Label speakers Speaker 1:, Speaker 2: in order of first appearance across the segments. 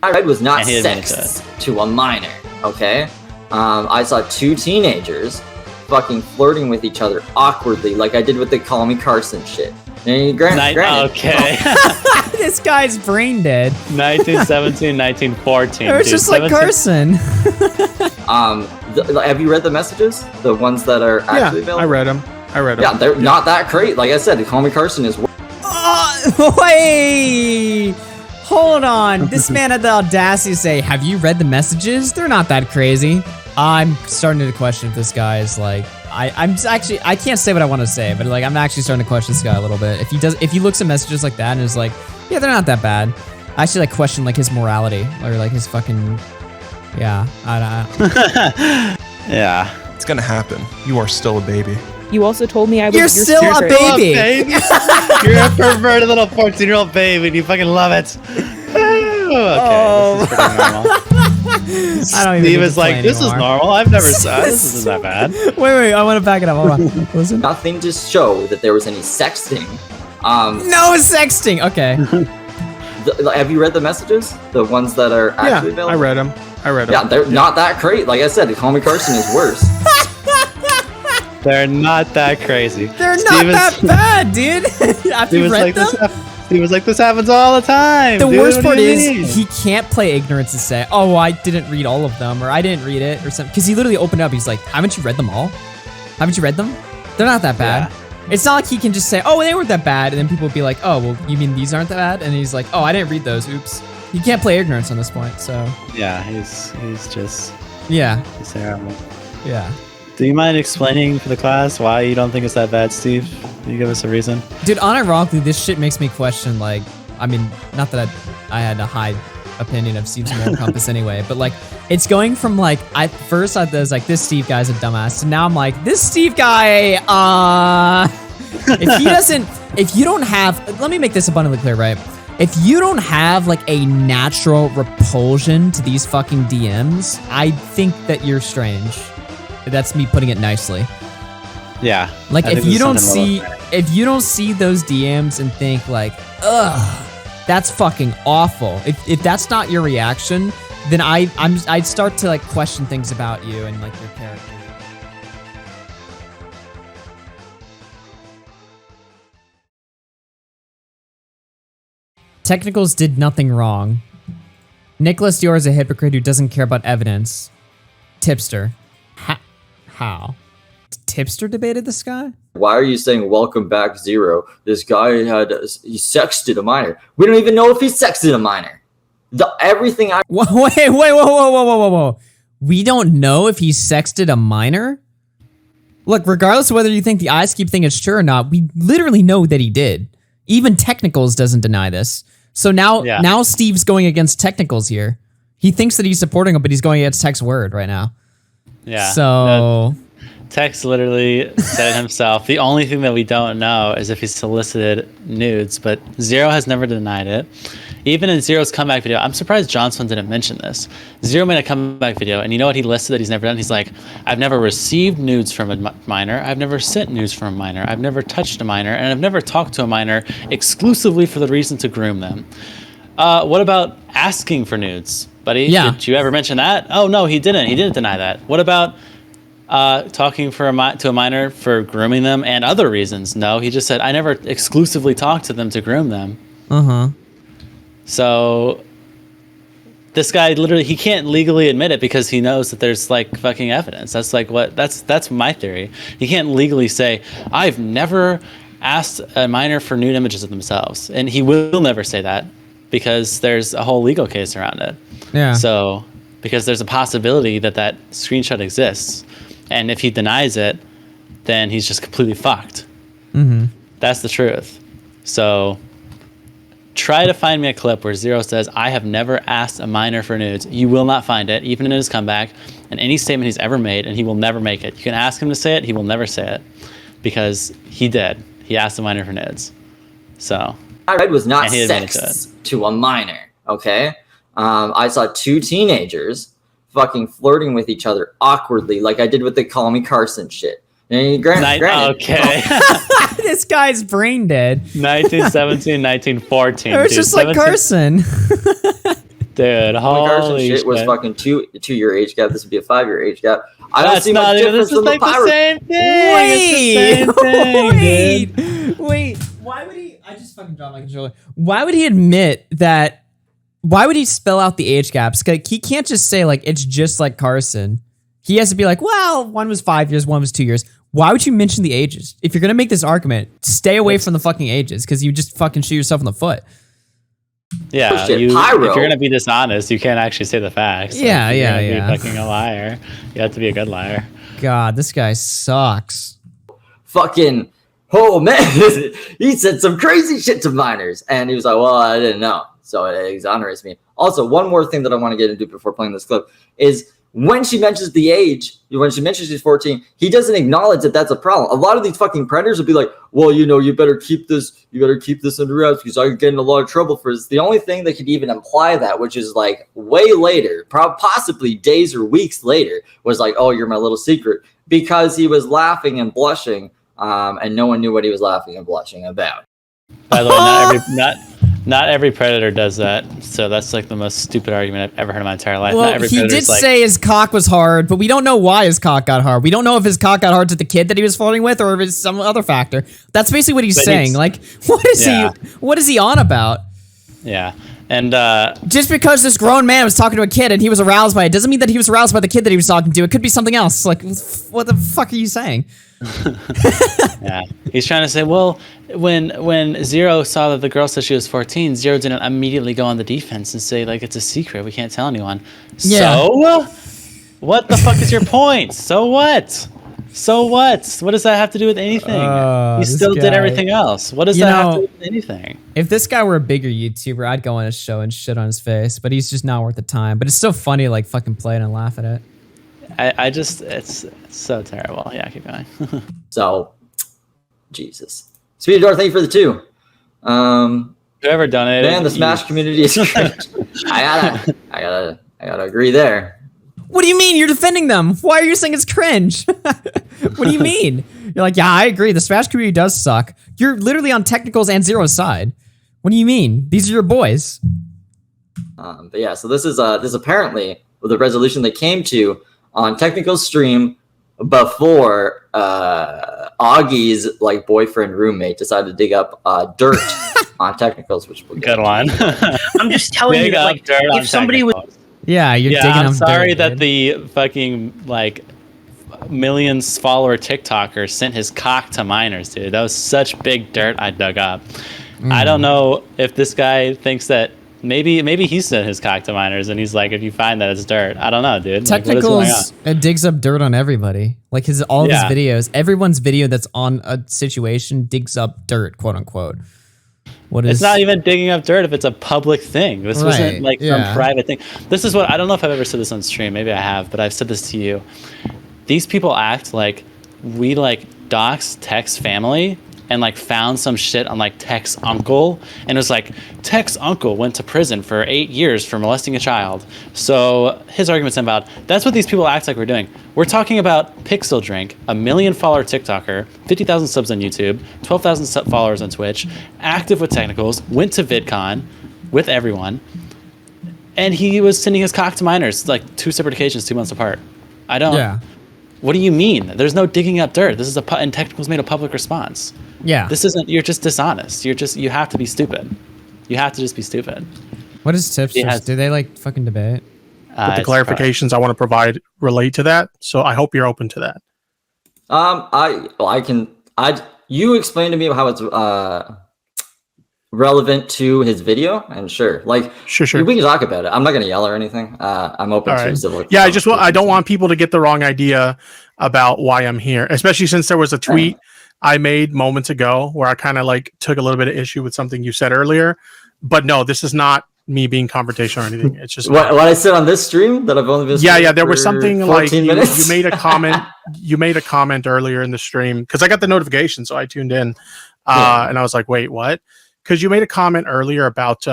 Speaker 1: I read was not sex to a minor, okay? I saw two teenagers fucking flirting with each other awkwardly, like I did with the Call Me Carson shit. Granted.
Speaker 2: Okay.
Speaker 3: This guy's brain dead.
Speaker 2: 1917, 1914.
Speaker 3: It was just like Carson.
Speaker 1: Have you read the messages? The ones that are actually available?
Speaker 4: I read them.
Speaker 1: Yeah, they're not that great. Like I said, the Call Me Carson is...
Speaker 3: Wait! Hold on. This man had the audacity to say, have you read the messages? They're not that crazy. I'm starting to question if this guy is like... I'm actually, I can't say what I want to say, but like, I'm actually starting to question this guy a little bit. If he looks at messages like that and is like, yeah, they're not that bad. I actually like question like his morality or like his fucking, yeah,
Speaker 2: Yeah.
Speaker 4: It's gonna happen. You are still a baby.
Speaker 5: You also told me I was
Speaker 3: You're still a baby.
Speaker 2: You're a perverted little 14-year-old baby and you fucking love it. Okay, this is pretty normal.
Speaker 3: I don't even
Speaker 2: Steve is like, this is normal. I've never said this isn't that bad.
Speaker 3: Wait, I want to back it up. Hold on. Listen.
Speaker 1: Nothing to show that there was any sexting.
Speaker 3: No sexting. Okay.
Speaker 1: Have you read the messages? The ones that are actually available?
Speaker 4: I read them.
Speaker 1: Yeah, they're not that great. Like I said, the Call Me Carson is worse.
Speaker 2: They're not that crazy.
Speaker 3: They're not that bad, dude. Have you read them?
Speaker 2: He was like, this happens all the time.
Speaker 3: The worst part is he can't play ignorance and say, oh, I didn't read all of them, or I didn't read it, or something. Because he literally opened up. He's like, haven't you read them all? Haven't you read them? They're not that bad. Yeah. It's not like he can just say, oh, they weren't that bad. And then people would be like, oh, well, you mean these aren't that bad? And he's like, oh, I didn't read those. Oops. He can't play ignorance on this point, so.
Speaker 2: Yeah, he's just.
Speaker 3: Yeah.
Speaker 2: He's terrible.
Speaker 3: Yeah.
Speaker 2: Do you mind explaining for the class why you don't think it's that bad, Steve? Can you give us a reason?
Speaker 3: Dude, unironically, this shit makes me question, like, I mean, not that I had a high opinion of Steve's moral compass anyway, but like, it's going from like, first I was like, this Steve guy's a dumbass, and now I'm like, this Steve guy, if you don't have, let me make this abundantly clear, right? If you don't have like a natural repulsion to these fucking DMs, I think that you're strange. That's me putting it nicely.
Speaker 2: Yeah.
Speaker 3: Like if you don't see those DMs and think like, ugh, that's fucking awful. If that's not your reaction, then I'd start to like question things about you and like your character. Technicals did nothing wrong. Nicholas Dior is a hypocrite who doesn't care about evidence. Tipster. How? Tipster debated this guy?
Speaker 1: Why are you saying welcome back Zero? This guy he sexted a minor. We don't even know if he sexted a minor. Everything I...
Speaker 3: Wait, whoa. We don't know if he sexted a minor? Look, regardless of whether you think the Ice Cube thing is true or not, we literally know that he did. Even Technicals doesn't deny this. So now Steve's going against Technicals here. He thinks that he's supporting him, but he's going against Tech's word right now.
Speaker 2: Yeah.
Speaker 3: So...
Speaker 2: Tex literally said it himself. The only thing that we don't know is if he solicited nudes, but Zero has never denied it. Even in Zero's comeback video, I'm surprised Johnson didn't mention this. Zero made a comeback video, and you know what he listed that he's never done? He's like, I've never received nudes from a minor, I've never sent nudes from a minor, I've never touched a minor, and I've never talked to a minor exclusively for the reason to groom them. What about asking for nudes, buddy?
Speaker 3: Yeah.
Speaker 2: Did you ever mention that? Oh, no, he didn't. He didn't deny that. What about... talking to a minor for grooming them and other reasons? No, he just said, I never exclusively talked to them to groom them.
Speaker 3: Uh-huh.
Speaker 2: So this guy literally, he can't legally admit it because he knows that there's like fucking evidence. That's like that's my theory. He can't legally say, I've never asked a minor for nude images of themselves. And he will never say that because there's a whole legal case around it.
Speaker 3: Yeah.
Speaker 2: So, because there's a possibility that screenshot exists. And if he denies it, then he's just completely fucked.
Speaker 3: Mm-hmm.
Speaker 2: That's the truth. So try to find me a clip where Zero says, I have never asked a minor for nudes. You will not find it, even in his comeback, and any statement he's ever made, and he will never make it. You can ask him to say it, he will never say it. Because he did. He asked a minor for nudes. So.
Speaker 1: I read was not sex to a minor, okay? I saw two teenagers fucking flirting with each other awkwardly, like I did with the Call Me Carson shit. And granted.
Speaker 2: Okay.
Speaker 3: This guy's brain dead.
Speaker 2: 1917, 1914.
Speaker 3: It was just like Carson.
Speaker 2: Dude,
Speaker 1: Carson
Speaker 2: holy
Speaker 1: shit was fucking 2-year age gap. This would be a 5-year age gap. I don't see much difference in the pirate.
Speaker 2: Same thing.
Speaker 3: Wait. Why would he? I just fucking dropped my controller. Why would he admit that? Why would he spell out the age gaps? Cause he can't just say like it's just like Carson. He has to be like, well, one was 5 years, one was 2 years. Why would you mention the ages? If you're gonna make this argument, stay away from the fucking ages, because you just fucking shoot yourself in the foot.
Speaker 2: Yeah, if you're gonna be dishonest, you can't actually say the facts.
Speaker 3: Yeah,
Speaker 2: like,
Speaker 3: yeah.
Speaker 2: Be fucking a liar. You have to be a good liar.
Speaker 3: God, this guy sucks.
Speaker 1: Fucking, oh man, he said some crazy shit to minors, and he was like, well, I didn't know, so it exonerates me. Also, one more thing that I want to get into before playing this clip is when she mentions the age, when she mentions she's 14, he doesn't acknowledge that that's a problem. A lot of these fucking predators will be like, well, you better keep this under wraps because I could get in a lot of trouble for this. The only thing that could even imply that, which is like way later, possibly days or weeks later, was like, oh, you're my little secret, because he was laughing and blushing, and no one knew what he was laughing and blushing about.
Speaker 2: By the way, not every predator does that, so that's like the most stupid argument I've ever heard in my entire life.
Speaker 3: Well,
Speaker 2: not every
Speaker 3: he did say his cock was hard, but we don't know why his cock got hard. We don't know if his cock got hard to the kid that he was flirting with, or if it's some other factor. That's basically what he's saying. Like, what is he on about?
Speaker 2: Yeah, and
Speaker 3: just because this grown man was talking to a kid and he was aroused by it doesn't mean that he was aroused by the kid that he was talking to. It could be something else. Like, what the fuck are you saying?
Speaker 2: Yeah, he's trying to say, well, when Zero saw that the girl said she was 14, Zero didn't immediately go on the defense and say like it's a secret, we can't tell anyone.
Speaker 3: Yeah.
Speaker 2: So what the fuck is your point? So what? What does that have to do with anything? He still did everything else. What does that have to do with anything?
Speaker 3: If this guy were a bigger YouTuber, I'd go on his show and shit on his face, but he's just not worth the time. But it's so funny, like fucking play it and laugh at it.
Speaker 2: I just, it's so terrible. Yeah, keep going.
Speaker 1: So, Jesus. Speedy Door, thank you for the 2.
Speaker 2: Whoever donated.
Speaker 1: Man, the Smash community is cringe. I gotta agree there.
Speaker 3: What do you mean? You're defending them. Why are you saying it's cringe? What do you mean? You're like, yeah, I agree. The Smash community does suck. You're literally on Technical's and Zero's side. What do you mean? These are your boys.
Speaker 1: But yeah, so this is apparently the resolution they came to on Technical's stream before Augie's like boyfriend roommate decided to dig up dirt on Technicals, which we'll
Speaker 2: good one.
Speaker 5: I'm just telling you that, like, if somebody would.
Speaker 3: Yeah, you're digging
Speaker 2: I'm
Speaker 3: up
Speaker 2: sorry
Speaker 3: dirt,
Speaker 2: that the fucking like millions follower TikToker sent his cock to minors, dude. That was such big dirt I dug up. I don't know if this guy thinks that maybe he sent his cock to minors and he's like, if you find that it's dirt. I don't know, dude.
Speaker 3: Technicals digs up dirt on everybody. Like all of his videos, everyone's video that's on a situation digs up dirt, quote unquote.
Speaker 2: It's not even digging up dirt if it's a public thing. This wasn't like some private thing. This is what, I don't know if I've ever said this on stream. Maybe I have, but I've said this to you. These people act like we like dox Tech's family and like found some shit on like Tech's uncle, and it was like Tech's uncle went to prison for 8 years for molesting a child. So his argument's about that's what these people act like we're doing. We're talking about Pixel Drink, a 1 million follower TikToker, 50,000 subs on YouTube, 12,000 followers on Twitch, active with Technicals, went to VidCon with everyone, and he was sending his cock to minors like 2 separate occasions, 2 months apart. I don't.
Speaker 3: Yeah.
Speaker 2: What do you mean? There's no digging up dirt. This is and Technicals made a public response.
Speaker 3: Yeah.
Speaker 2: This isn't. You're just dishonest. You have to be stupid. You have to just be stupid.
Speaker 3: What is tips? Do they like fucking debate?
Speaker 4: But the clarifications I want to provide relate to that, so I hope you're open to that.
Speaker 1: You explain to me how it's relevant to his video, and sure, we can talk about it. I'm not going to yell or anything. I'm open to civil.
Speaker 4: Yeah, I don't want people to get the wrong idea about why I'm here, especially since there was a tweet I made moments ago where I kind of like took a little bit of issue with something you said earlier. But no, this is not me being confrontational or anything. It's just
Speaker 1: what I said on this stream that I've only been.
Speaker 4: Yeah. There was something like you made a comment. You made a comment earlier in the stream because I got the notification, so I tuned in, and I was like, "Wait, what?" Because you made a comment earlier about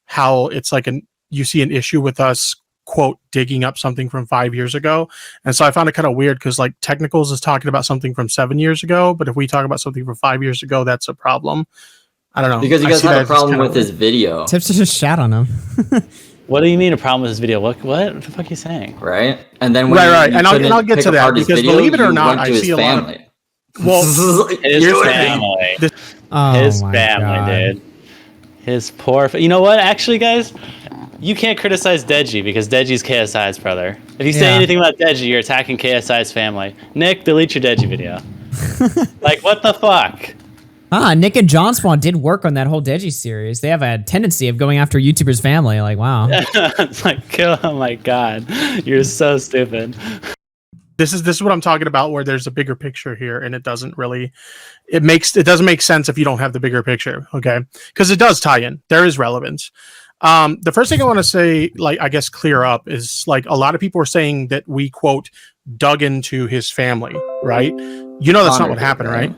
Speaker 4: how it's like you see an issue with us, quote, digging up something from 5 years ago. And so I found it kind of weird because like Technicals is talking about something from 7 years ago, but if we talk about something from 5 years ago, that's a problem. I don't know.
Speaker 1: Because you guys had a problem with his video.
Speaker 3: Tips to just shat on him.
Speaker 2: What do you mean a problem with this video? What the fuck are you saying?
Speaker 1: Right? And then when
Speaker 4: right,
Speaker 1: you
Speaker 4: and I'll get to that because believe it or not, I see a lot of
Speaker 2: his family. His family, dude. His poor. You know what? Actually, guys, you can't criticize Deji because Deji's KSI's brother. If you say anything about Deji, you're attacking KSI's family. Nick, delete your Deji video. Like, what the fuck?
Speaker 3: Nick and John Spawn did work on that whole Deji series. They have a tendency of going after YouTubers' family. Like, wow.
Speaker 2: It's like, oh my god, you're so stupid.
Speaker 4: This is what I'm talking about, where there's a bigger picture here, and it doesn't make sense if you don't have the bigger picture, okay? Because it does tie in. There is relevance. The first thing I want to say, like, I guess clear up is, like, a lot of people are saying that we, quote, dug into his family, right? You know that's not what happened, right?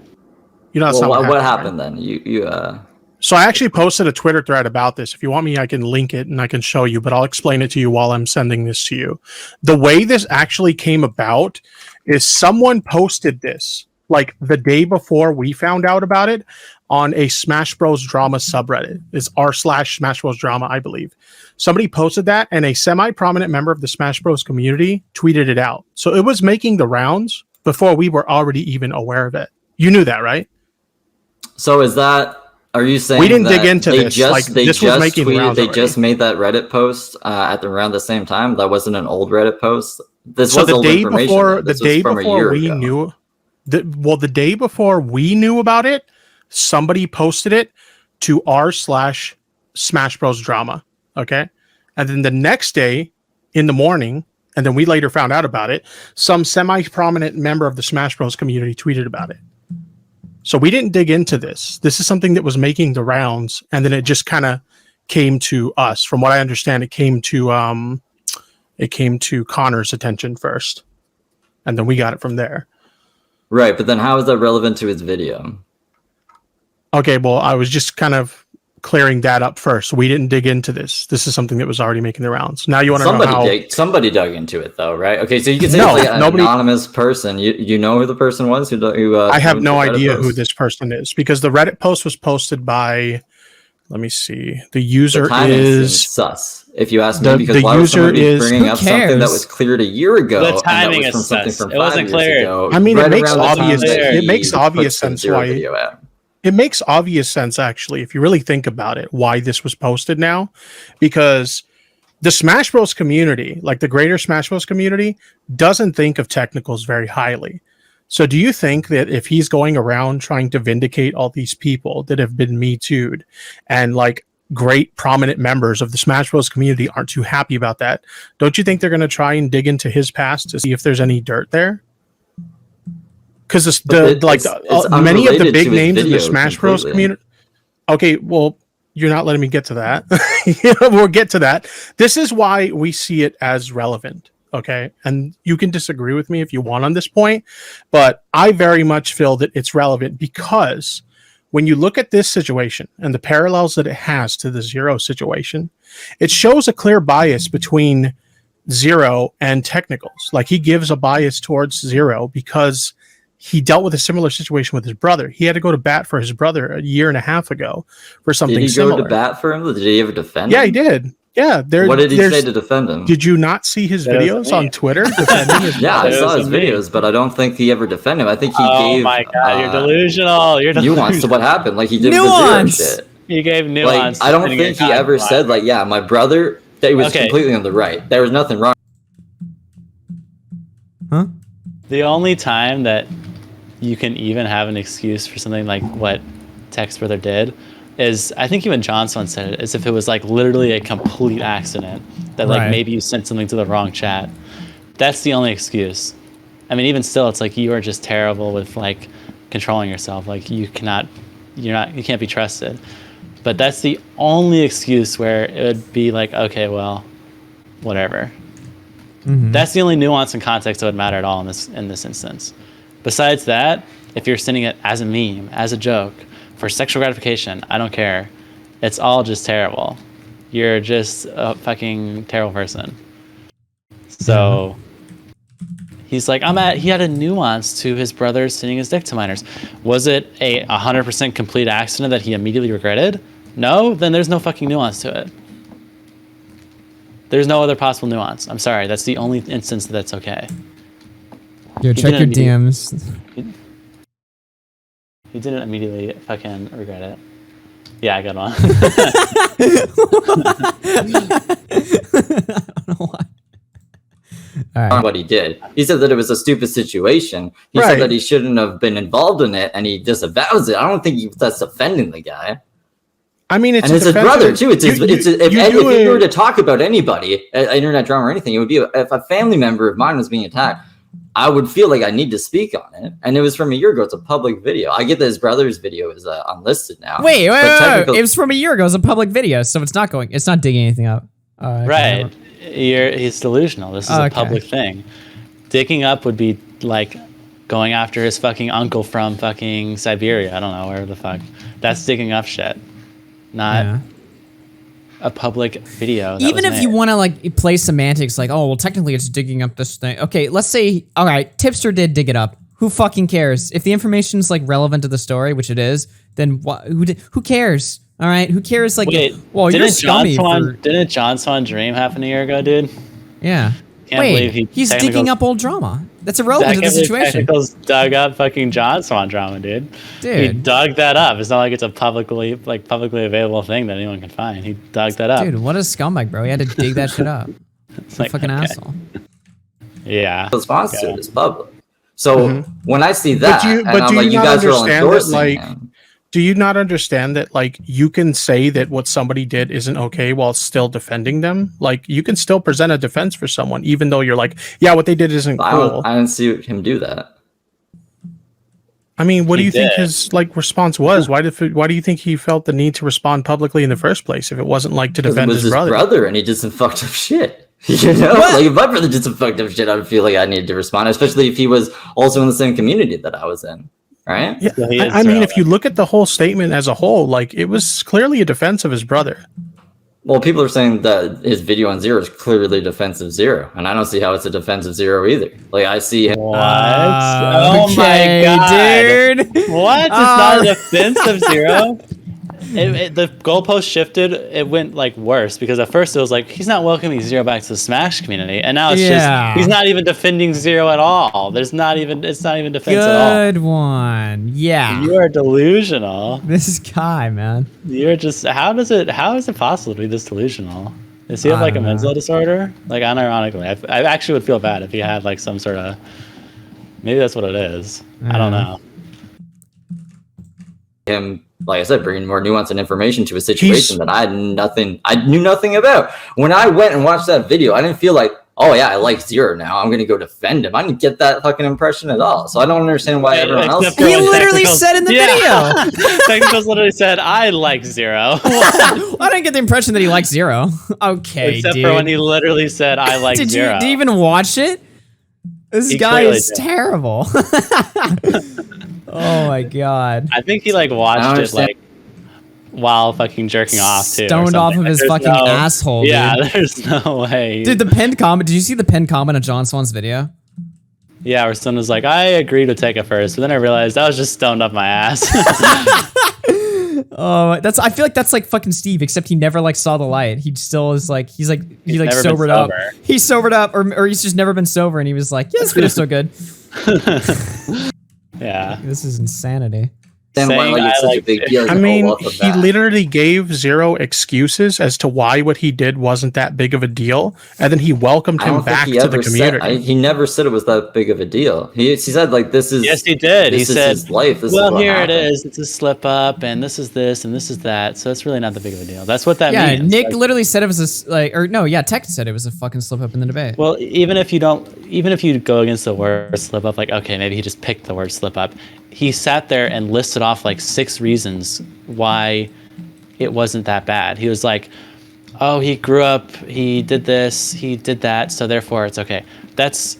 Speaker 4: You know that's not what happened,
Speaker 1: right? Then?
Speaker 4: So I actually posted a Twitter thread about this. If you want me, I can link it and I can show you, but I'll explain it to you while I'm sending this to you. The way this actually came about is someone posted this, like, the day before we found out about it, on a Smash Bros. Drama subreddit. It's r/Smash Bros. Drama, I believe. Somebody posted that, and a semi-prominent member of the Smash Bros. Community tweeted it out. So it was making the rounds before we were already even aware of it. You knew that, right?
Speaker 1: So are you saying
Speaker 4: we didn't dig into this?
Speaker 1: They just made that Reddit post at around the same time. That wasn't an old Reddit post. This was the day before. The day before we knew. The day before we knew about it, somebody posted it to r/Smash Bros. Drama. Okay, and then the next day in the morning, and then we later found out about it. Some semi-prominent member of the Smash Bros. Community tweeted about it. So we didn't dig into this. This is something that was making the rounds, and then it just kind of came to us. From what I understand, it came to Connor's attention first, and then we got it from there. Right, but then how is that relevant to his video?
Speaker 4: Okay, well, I was just kind of clearing that up first. We didn't dig into this. This is something that was already making the rounds. Now you want to know how...
Speaker 1: Somebody dug into it, though, right? Okay, so you can say it's like an anonymous person. You know who the person was?
Speaker 4: I have no idea who this person is, because the Reddit post was posted by... Let me see. The user is...
Speaker 1: sus, if you ask me, because why was somebody bringing up something that was cleared a year ago?
Speaker 2: The timing is sus. It wasn't cleared.
Speaker 4: I mean, it makes obvious... It makes obvious sense why... It makes obvious sense, actually, if you really think about it, why this was posted now. Because the Smash Bros. Community, like the greater Smash Bros. Community, doesn't think of technicals very highly. So do you think that if he's going around trying to vindicate all these people that have been Me Too'd, and like great prominent members of the Smash Bros. Community aren't too happy about that, don't you think they're going to try and dig into his past to see if there's any dirt there? Because many of the big names in the Smash Bros. Community. Okay, well, you're not letting me get to that. We'll get to that. This is why we see it as relevant. Okay, and you can disagree with me if you want on this point, but I very much feel that it's relevant because when you look at this situation and the parallels that it has to the Zero situation, it shows a clear bias between Zero and technicals. Like, he gives a bias towards Zero because he dealt with a similar situation with his brother. He had to go to bat for his brother a year and a half ago for something similar.
Speaker 1: Did he go to bat for him? Did he ever defend him?
Speaker 4: Yeah, he did. Yeah.
Speaker 1: What did he say to defend him?
Speaker 4: Did you not see his videos on Twitter defending his
Speaker 1: Yeah, I saw his videos, but I don't think he ever defended him. I think he gave...
Speaker 2: Oh my god, you're delusional. You're
Speaker 1: nuance to what happened. Like, he did the Zero shit.
Speaker 2: He gave nuance.
Speaker 1: Like, I don't think he ever said, like, yeah, my brother, that he was completely on the right. There was nothing wrong.
Speaker 3: Huh?
Speaker 2: The only time that you can even have an excuse for something like what Tech's brother did is, I think even Johnson said it, as if it was like literally a complete accident that like maybe you sent something to the wrong chat. That's the only excuse. I mean, even still, it's like you are just terrible with like controlling yourself. Like you can't be trusted. But that's the only excuse where it would be like, okay, well, whatever. Mm-hmm. That's the only nuance and context that would matter at all in this instance. Besides that, if you're sending it as a meme, as a joke, for sexual gratification, I don't care. It's all just terrible. You're just a fucking terrible person. So he's like, he had a nuance to his brother sending his dick to minors. Was it a 100% complete accident that he immediately regretted? No? Then there's no fucking nuance to it. There's no other possible nuance. I'm sorry. That's the only instance that's okay.
Speaker 3: Yo, check your DMs.
Speaker 2: He didn't immediately fucking regret it. Yeah, I got one.
Speaker 3: I don't know why. All right.
Speaker 1: What he did. He said that it was a stupid situation. He said that he shouldn't have been involved in it, and he disavows it. I don't think that's offending the guy.
Speaker 4: I mean, it's
Speaker 1: his brother too. If you were to talk about anybody, internet drama or anything, it would be if a family member of mine was being attacked. I would feel like I need to speak on it, and it was from a year ago. It's a public video. I get that his brother's video is unlisted now.
Speaker 3: Wait. It was from a year ago. It's a public video, so it's not digging anything up.
Speaker 2: Right. He's delusional. This is a public thing. Digging up would be like going after his fucking uncle from fucking Siberia. I don't know where the fuck. That's digging up shit. Not a public video.
Speaker 3: Even if you want to like play semantics, like, oh, well, technically it's digging up this thing. Okay, let's say, all right, Tipster did dig it up. Who fucking cares? If the information's like relevant to the story, which it is, then who cares? All right, who cares? Like, well, you're scummy.
Speaker 2: Didn't John Swan Dream happen a year ago, dude?
Speaker 3: Yeah.
Speaker 2: Can't believe
Speaker 3: he's digging up old drama. That's irrelevant to the situation.
Speaker 2: Technicals dug up fucking John Swan drama, dude. He dug that up. It's not like it's a publicly available thing that anyone can find. He dug that up.
Speaker 3: Dude, what a scumbag, bro. He had to dig that shit up. It's like, fucking asshole.
Speaker 2: Yeah.
Speaker 1: The response to it is public. So when I see that, I'm like, you guys are all endorsing him.
Speaker 4: Do you not understand that, like, you can say that what somebody did isn't okay while still defending them? Like, you can still present a defense for someone, even though you're like, yeah, what they did isn't cool.
Speaker 1: I didn't see him do that.
Speaker 4: I mean, what do you think his like response was? Why do you think he felt the need to respond publicly in the first place if it wasn't like to defend his brother?
Speaker 1: And he did some fucked up shit. You know, like if my brother did some fucked up shit, I would feel like I needed to respond, especially if he was also in the same community that I was in. Right?
Speaker 4: Yeah, I mean, if you look at the whole statement as a whole, like it was clearly a defense of his brother.
Speaker 1: Well, people are saying that his video on Zero is clearly a defense of Zero, and I don't see how it's a defense of Zero either. Like I see him.
Speaker 2: What? Oh my god, dude! What? It's not a defense of Zero. The goalpost shifted. It went like worse because at first it was like he's not welcoming Zero back to the Smash community, and now it's just he's not even defending Zero at all. It's not even defense at all.
Speaker 3: Good one. Yeah.
Speaker 2: You are delusional.
Speaker 3: This guy, man.
Speaker 2: You're just how is it possible to be this delusional? Does he have like a mental disorder? Like unironically, I actually would feel bad if he had like some sort of maybe that's what it is. I don't know.
Speaker 1: Him, like I said, bringing more nuance and information to a situation that I knew nothing about. When I went and watched that video, I didn't feel like, oh yeah, I like Zero now, I'm going to go defend him. I didn't get that fucking impression at all. So I don't understand why everyone else.
Speaker 3: He literally said in the video.
Speaker 2: Technicals literally said, I like Zero.
Speaker 3: I didn't get the impression that he liked Zero. Okay,
Speaker 2: except for when he literally said, I like Zero.
Speaker 3: Did you even watch it? This guy is terrible. Oh my god.
Speaker 2: I think he like watched it like while fucking jerking off too.
Speaker 3: Stoned off of his fucking asshole.
Speaker 2: Yeah,
Speaker 3: dude.
Speaker 2: There's no way.
Speaker 3: Dude, the pinned comment. Did you see the pinned comment of John Swan's video?
Speaker 2: Yeah, where Stone was like, I agreed to take it first, but then I realized I was just stoned up my ass.
Speaker 3: Oh, I feel like that's like fucking Steve, except he never like saw the light. He still is like he sobered up. He sobered up, or he's just never been sober, and he was like, yeah, this video's still good.
Speaker 2: Yeah,
Speaker 3: this is insanity.
Speaker 1: Then why like it's such a big deal?
Speaker 4: I mean, he literally gave Zero excuses as to why what he did wasn't that big of a deal, and then he welcomed him back to the community.
Speaker 1: He never said it was that big of a deal. He said like this is.
Speaker 2: Yes, he did. He said
Speaker 1: his life.
Speaker 2: Well, here it is. It's a slip up, and this is this, and this is that. So it's really not that big of a deal. That's what that means.
Speaker 3: Yeah, Nick literally said it was Tech said it was a fucking slip up in the debate.
Speaker 2: Well, even if you go against the word slip up, like okay, maybe he just picked the word slip up. He sat there and listed off like 6 reasons why it wasn't that bad. He was like, oh, he grew up, he did this, he did that, so therefore it's okay. This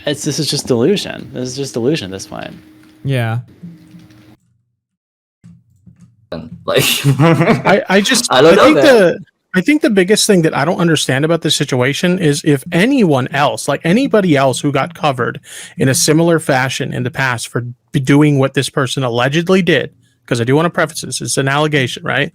Speaker 2: is just delusion. This is just delusion at this point.
Speaker 3: Yeah.
Speaker 1: Like,
Speaker 4: I think the biggest thing that I don't understand about this situation is if anyone else, like anybody else who got covered in a similar fashion in the past for doing what this person allegedly did, because I do want to preface this, it's an allegation, right?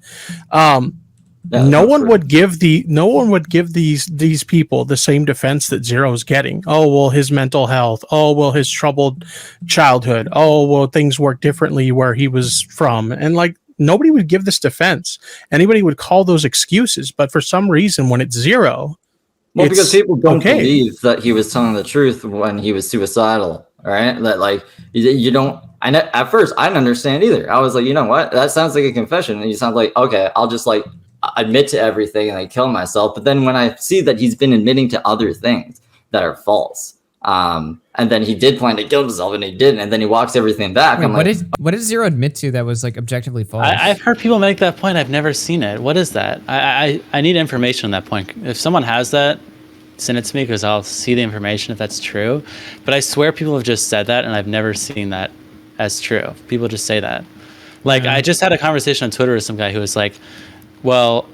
Speaker 1: Yeah,
Speaker 4: no one would give these people the same defense that Zero's getting. Oh, well, his mental health. Oh, well, his troubled childhood. Oh, well, things work differently where he was from. And like, nobody would give this defense. Anybody would call those excuses. But for some reason, when it's Zero,
Speaker 1: well, because people don't believe that he was telling the truth when he was suicidal. All right, that like you don't. At first, I didn't understand either. I was like, you know what? That sounds like a confession, and you sound like, okay, I'll just like admit to everything and I kill myself. But then when I see that he's been admitting to other things that are false, and then he did plan to kill himself and he didn't, and then he walks everything back.
Speaker 3: Wait, what did Zero admit to that was like objectively false?
Speaker 2: I've heard people make that point. I've never seen it. What is that? I need information on that point. If someone has that, send it to me because I'll see the information if that's true. But I swear people have just said that and I've never seen that as true. People just say that. Like I just had a conversation on Twitter with some guy who was like, well,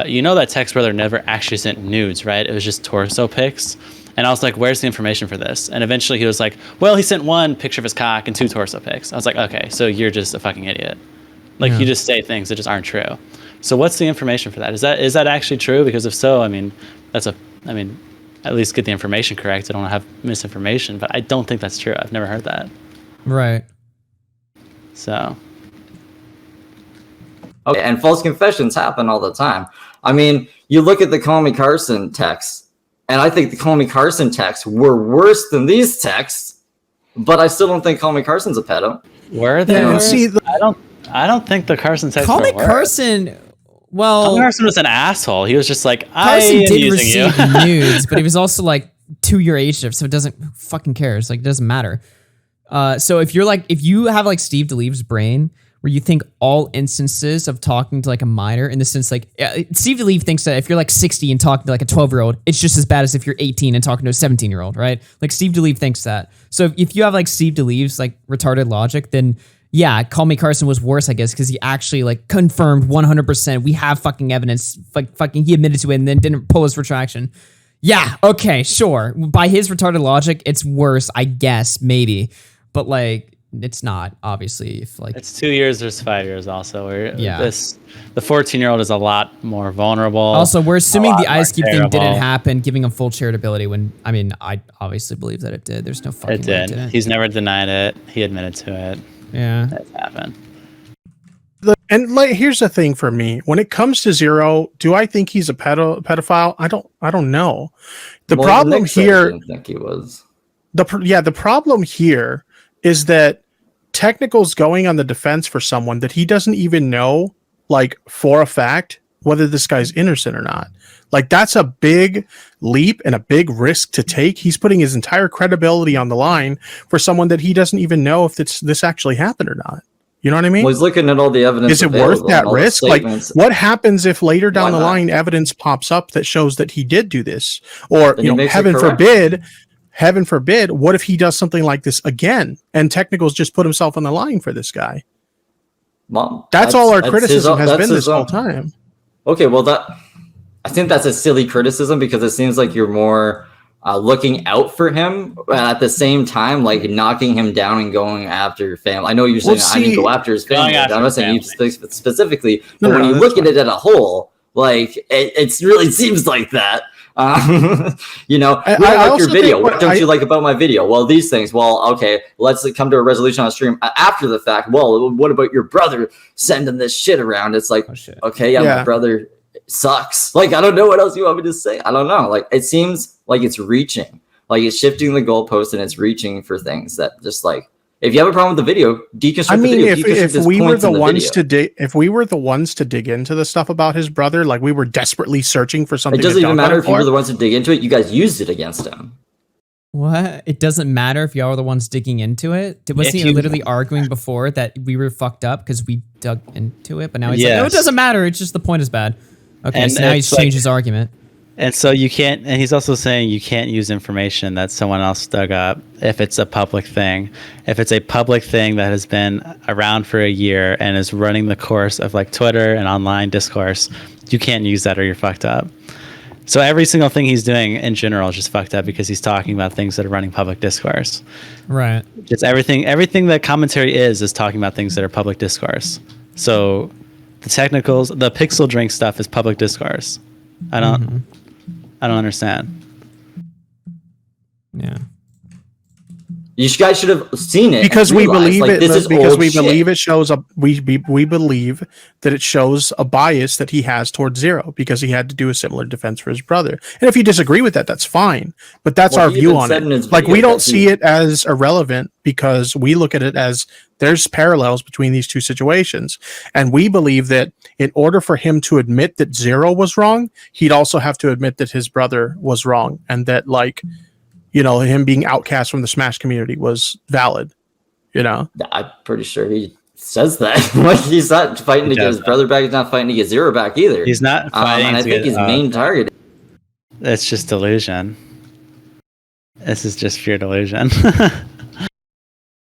Speaker 2: you know that Tech's brother never actually sent nudes, right? It was just torso pics. And I was like, where's the information for this? And eventually he was like, well, he sent one picture of his cock and 2 torso pics. I was like, okay, so you're just a fucking idiot. Like you just say things that just aren't true. So what's the information for that? Is that actually true? Because if so, I mean, at least get the information correct. I don't have misinformation, but I don't think that's true. I've never heard that.
Speaker 3: Right.
Speaker 2: So.
Speaker 1: Okay, and false confessions happen all the time. I mean, you look at the Call Me Carson texts, and I think the Call Me Carson texts were worse than these texts, but I still don't think Call Me Carson's a pedo.
Speaker 2: Were they? Yeah, I don't think the Carson texts
Speaker 3: Call
Speaker 2: were
Speaker 3: Me
Speaker 2: worse.
Speaker 3: Carson. Well,
Speaker 2: Call Me Carson was an asshole. He was just like,
Speaker 3: Carson
Speaker 2: I am
Speaker 3: did
Speaker 2: using you.
Speaker 3: receive nudes, but he was also like 2-year age shift, so it doesn't fucking cares. Like, it doesn't matter. So if you have like SteveDelive's brain, where you think all instances of talking to like a minor, in the sense like SteveDelive thinks that if you're like 60 and talking to like a 12-year-old, it's just as bad as if you're 18 and talking to a 17-year-old, right? Like SteveDelive thinks that. So if you have like SteveDelive's like retarded logic, then yeah, Call Me Carson was worse, I guess, because he actually like confirmed 100%. We have fucking evidence. Like fucking, he admitted to it and then didn't pull his retraction. Yeah, okay, sure. By his retarded logic, it's worse, I guess, maybe, but like it's not, obviously. If like
Speaker 2: it's 2 years versus 5 years, also. Where
Speaker 3: yeah,
Speaker 2: the 14-year-old is a lot more vulnerable.
Speaker 3: Also, we're assuming the ice cube thing didn't happen, giving him full charitability. When I mean, I obviously believe that it did. There's no fucking way it didn't.
Speaker 2: He's never denied it. He admitted to it.
Speaker 3: Yeah,
Speaker 2: that's happened.
Speaker 4: And like, here's the thing for me: when it comes to Zero, do I think he's a pedophile? I don't know. The problem here, I didn't
Speaker 1: think he was.
Speaker 4: The problem here is that Technical's going on the defense for someone that he doesn't even know, like for a fact, whether this guy's innocent or not. Like, that's a big leap and a big risk to take. He's putting his entire credibility on the line for someone that he doesn't even know if this actually happened or not. You know what I mean?
Speaker 1: Well, he's looking at all the evidence.
Speaker 4: Is it worth that risk? Like, what happens if later down the line evidence pops up that shows that he did do this? Or, you know, heaven forbid, what if he does something like this again and Technical's just put himself on the line for this guy?
Speaker 1: Well,
Speaker 4: that's all our criticism has been this whole time.
Speaker 1: Okay, well, I think that's a silly criticism because it seems like you're more looking out for him, at the same time, like knocking him down and going after your family. I know you're saying I didn't go after his family. I'm not saying you specifically, but when you look at it as a whole, like it really seems like that. You know, I like your video. What don't you like about my video? Well, these things. Well, okay, let's come to a resolution on stream after the fact. Well, what about your brother sending this shit around? It's like, okay, my brother sucks. Like, I don't know what else you want me to say. I don't know. Like, it seems like it's reaching, like it's shifting the goalpost and it's reaching for things that just like, if you have a problem with the video, deconstruct the video.
Speaker 4: If we were the ones if we were the ones to dig into the stuff about his brother, like we were desperately searching for something.
Speaker 1: It doesn't even matter if you were the ones to dig into it. You guys used it against him.
Speaker 3: What? It doesn't matter if y'all are the ones digging into it? Wasn't he literally arguing before that we were fucked up because we dug into it? But now he's like, no, it doesn't matter. It's just the point is bad. Okay, and so now he's changed his argument.
Speaker 2: And so you can't, and he's also saying you can't use information that someone else dug up if it's a public thing. If it's a public thing that has been around for a year and is running the course of like Twitter and online discourse, you can't use that or you're fucked up. So every single thing he's doing in general is just fucked up because he's talking about things that are running public discourse.
Speaker 3: Right.
Speaker 2: It's everything that commentary is talking about things that are public discourse. So The technicals, the pixel drink stuff is public discourse. I don't understand.
Speaker 3: Yeah.
Speaker 1: You guys should have seen it
Speaker 4: because we believe
Speaker 1: like,
Speaker 4: it.
Speaker 1: This
Speaker 4: because
Speaker 1: is
Speaker 4: we
Speaker 1: shit.
Speaker 4: believe it shows a we believe that it shows a bias that he has towards Zero because he had to do a similar defense for his brother. And if you disagree with that, that's fine. But that's our view on it. Like we don't see it as irrelevant because we look at it as there's parallels between these two situations, and we believe that in order for him to admit that Zero was wrong, he'd also have to admit that his brother was wrong, and that like. You know, him being outcast from the Smash community was valid, you know?
Speaker 1: I'm pretty sure he says that. Like, he's not fighting to get his brother back. He's not fighting to get Zero back either.
Speaker 2: He's not fighting
Speaker 1: and I think his main target...
Speaker 2: It's just delusion. This is just pure delusion.